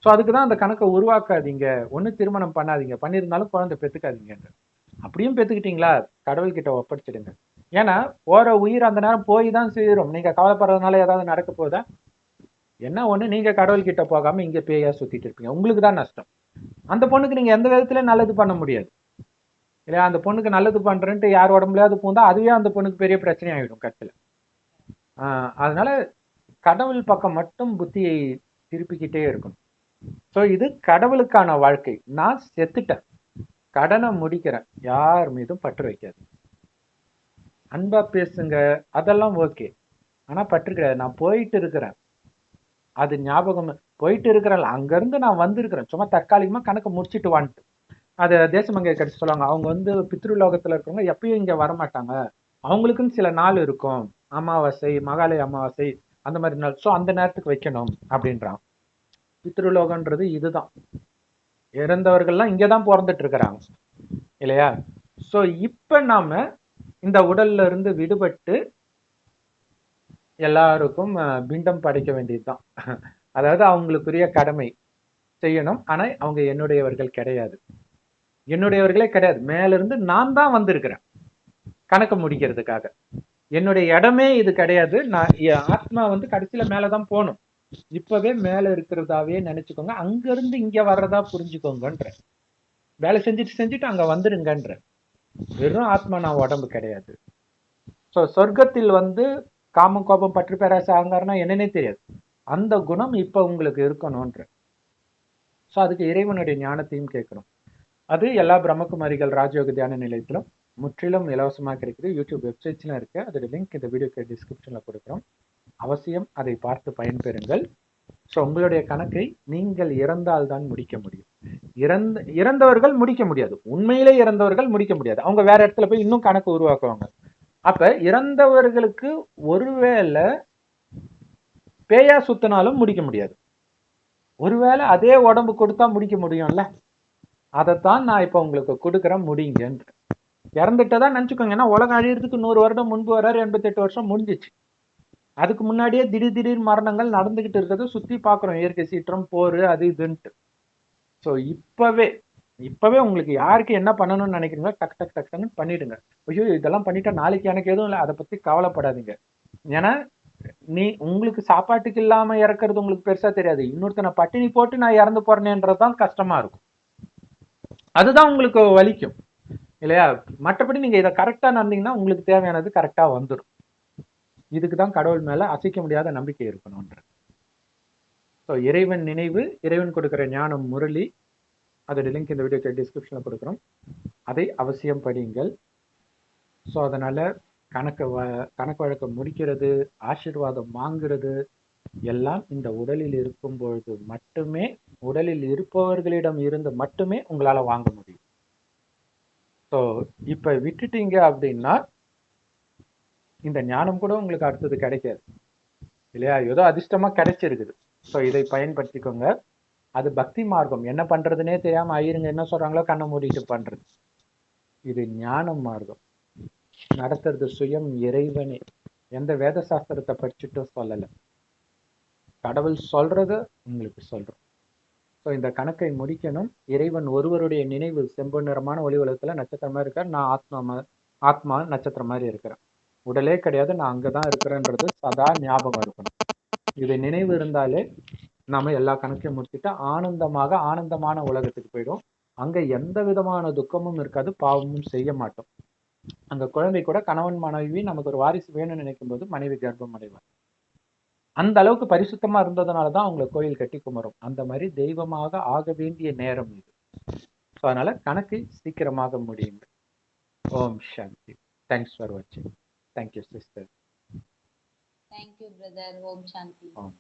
ஸோ அதுக்குதான் அந்த கணக்கை உருவாக்காதீங்க. ஒண்ணு திருமணம் பண்ணாதீங்க, பண்ணியிருந்தாலும் குழந்தை பெத்துக்காதீங்க. அப்படியும் பெத்துக்கிட்டீங்களா கடவுள்கிட்ட ஒப்படைச்சிடுங்க. ஏன்னா ஓர உயிர் அந்த நேரம் போய் தான் சேரும். நீங்க கவலைப்படுறதுனால ஏதாவது நடக்க போதா என்ன? ஒண்ணு நீங்க கடவுள் கிட்ட போகாம இங்க பேயா சுத்திட்டு இருப்பீங்க, உங்களுக்கு தான் நஷ்டம். அந்த பொண்ணுக்கு நீங்க எந்த விதத்துல நல்லது பண்ண முடியாது இல்லையா? அந்த பொண்ணுக்கு நல்லது பண்றேன்ட்டு யார் உடம்புலையாவது பூந்தா அதுவே அந்த பொண்ணுக்கு பெரிய பிரச்சனை ஆகிடும் கட்டில. அதனால கடவுள் பக்கம் மட்டும் புத்தியை திருப்பிக்கிட்டே இருக்கணும். ஸோ இது கடவுளுக்கான வாழ்க்கை. நான் செத்துட்டேன், கடனை முடிக்கிறேன், யார் மீதும் பற்று வைக்காது. அன்பா பேசுங்க, அதெல்லாம் ஓகே. ஆனா பற்று கிடையாது. நான் போயிட்டு இருக்கிறேன், அது ஞாபகம். போயிட்டு இருக்கிறேன், அங்கிருந்து நான் வந்திருக்கிறேன், சும்மா தற்காலிகமா கணக்கு முடிச்சுட்டு வந்துட்டு அது தேசமங்கை கடிச்சு சொல்லுவாங்க, அவங்க வந்து பித்ருலோகத்துல இருக்கவங்க எப்பயும் இங்க வரமாட்டாங்க, அவங்களுக்குன்னு சில நாள் இருக்கும், அமாவாசை, மகாலய அமாவாசை, அந்த மாதிரி நாள், ஸோ அந்த நேரத்துக்கு வைக்கணும் அப்படின்றான். பித்ருலோகன்றது இதுதான், இறந்தவர்கள்லாம் இங்கதான் பிறந்துட்டு இருக்கிறாங்க இல்லையா? ஸோ இப்ப நாம இந்த உடல்ல இருந்து விடுபட்டு எல்லாருக்கும் பிண்டம் படைக்க வேண்டியதுதான். அதாவது அவங்களுக்குரிய கடமை செய்யணும். ஆனா அவங்க என்னுடையவர்கள் கிடையாது, என்னுடையவர்களே கிடையாது. மேல இருந்து நான் தான் வந்திருக்கிறேன் கணக்கு முடிக்கிறதுக்காக. என்னுடைய இடமே இது கிடையாது. நான் ஆத்மா வந்து கடைசியில மேலதான் போகணும். இப்பவே மேல இருக்கிறதாவே நினைச்சுக்கோங்க, அங்க இருந்து இங்க வர்றதா புரிஞ்சுக்கோங்கன்ற. வேலை செஞ்சுட்டு அங்க வந்துருங்கன்ற. வெறும் ஆத்மா, நான் உடம்பு கிடையாது. ஸோ சொர்க்கத்தில் வந்து காமம், கோபம், பற்று, பேராசை, அகங்காரம்னா என்னன்னே தெரியாது. அந்த குணம் இப்ப உங்களுக்கு இருக்கணும்ன்ற. ஸோ அதுக்கு இறைவனுடைய ஞானத்தையும் கேட்கணும். அது எல்லா பிரம்மகுமாரிகள் ராஜயோக தியான நிலையத்திலும் முற்றிலும் இலவசமாக கிடைக்குது. யூடியூப் வெப்சைட்ஸ்லாம் இருக்கு. அதோட லிங்க் இந்த வீடியோக்கு டிஸ்கிரிப்ஷன்ல கொடுக்குறோம். அவசியம் அதை பார்த்து பயன்பெறுங்கள். ஸோ உங்களுடைய கணக்கை நீங்கள் இறந்தால்தான் முடிக்க முடியும். இறந்தவர்கள் முடிக்க முடியாது, உண்மையிலே இறந்தவர்கள் முடிக்க முடியாது. அவங்க வேற இடத்துல போய் இன்னும் கணக்கு உருவாக்குவாங்க. அப்ப இறந்தவர்களுக்கு ஒருவேளை பேயா சுத்தினாலும் முடிக்க முடியாது. ஒருவேளை அதே உடம்பு கொடுத்தா முடிக்க முடியும்ல. அதைத்தான் நான் இப்ப உங்களுக்கு கொடுக்குறேன், முடிங்கன்ற. இறந்துட்டதான் நினைச்சுக்கோங்க. ஏன்னா உலகம் அழியறதுக்கு 100 வருடம் முன்பு வர்றாரு, 88 வருஷம் முடிஞ்சிச்சு. அதுக்கு முன்னாடியே திடீர் மரணங்கள் நடந்துகிட்டு இருக்கிறத சுத்தி பாக்குறோம், இயற்கை சீற்றம், போர், அது இதுன்ட்டு. ஸோ இப்பவே உங்களுக்கு யாருக்கு என்ன பண்ணணும்னு நினைக்கிறீங்களோ டக் டக் டக்னு பண்ணிடுங்க. ஐயோ இதெல்லாம் பண்ணிட்டா நாளைக்கு எனக்கு எதுவும் இல்லை, அதை பத்தி கவலைப்படாதீங்க. ஏன்னா உங்களுக்கு சாப்பாட்டுக்கு இல்லாம இறக்குறது உங்களுக்கு பெருசா தெரியாது. இன்னொருத்தனை பட்டினி போட்டு நான் இறந்து போறேன்றதுதான் கஷ்டமா இருக்கும். அதுதான் உங்களுக்கு வலிக்கும் இல்லையா? மற்றபடி நீங்க இதை கரெக்டா நடந்தீங்கன்னா உங்களுக்கு தேவையானது கரெக்டா வந்துடும். இதுக்குதான் கடவுள் மேல அசைக்க முடியாத நம்பிக்கை இருக்கணும்ன்ற. ஸோ இறைவன் நினைவு, இறைவன் கொடுக்கிற ஞானம் முரளி, அதோட லிங்க் இந்த வீடியோக்கு டிஸ்கிரிப்ஷன்ல கொடுக்குறோம். அதை அவசியம் படியுங்கள். ஸோ அதனால கணக்கு வழக்கம் முடிக்கிறது, ஆசீர்வாதம் வாங்குறது எல்லாம் இந்த உடலில் இருக்கும் பொழுது மட்டுமே, உடலில் இருப்பவர்களிடம் இருந்து மட்டுமே உங்களால வாங்க முடியும். ஸோ இப்ப விட்டுட்டீங்க அப்படின்னா இந்த ஞானம் கூட உங்களுக்கு அடுத்தது கிடைக்காது இல்லையா? ஏதோ அதிர்ஷ்டமா கிடைச்சிருக்குது. ஸோ இதை பயன்படுத்திக்கோங்க. அது பக்தி மார்க்கம். என்ன பண்றதுன்னே தெரியாம ஐயருங்க என்ன சொல்றாங்களோ கண்ணை மூடிட்டு பண்றது. இது ஞான மார்க்கம். நடத்துறது சுயம் இறைவனே. எந்த வேத சாஸ்திரத்தை படிச்சுட்டும் சொல்லல, கடவுள் சொல்றத உங்களுக்கு சொல்றோம். ஸோ இந்த கணக்கை முடிக்கணும். இறைவன் ஒருவருடைய நினைவு செம்பு நிறமான ஒளி உலகத்துல நட்சத்திரமா இருக்கார். நான் ஆத்மா நட்சத்திரம் மாதிரி இருக்கிறேன். உடலே கிடையாது, நான் அங்கதான் இருக்கிறேன்றது சதா ஞாபகம் இருக்கணும். இது நினைவு இருந்தாலே நாம எல்லா கணக்கையும் முடிச்சுட்டு ஆனந்தமான உலகத்துக்கு போயிடும். அங்க எந்த விதமான துக்கமும் இருக்காது, பாவமும் செய்ய மாட்டோம். அங்க குழந்தை கூட கணவன் மனைவி நமக்கு ஒரு வாரிசு வேணும்னு நினைக்கும் போது மனைவி கர்ப்பம் அடைவார். அந்த அளவுக்கு பரிசுத்தமா இருந்ததுனாலதான் அவங்களை கோயில் கட்டி குமரும். அந்த மாதிரி தெய்வமாக ஆக வேண்டிய நேரம் இது. அதனால கணக்கை சீக்கிரமாக முடியுங்க. ஓம் சாந்தி. தேங்க்ஸ் ஃபார் வாட்சிங். Thank you sister. Thank you brother. ஓம் சாந்தி. ஓம்.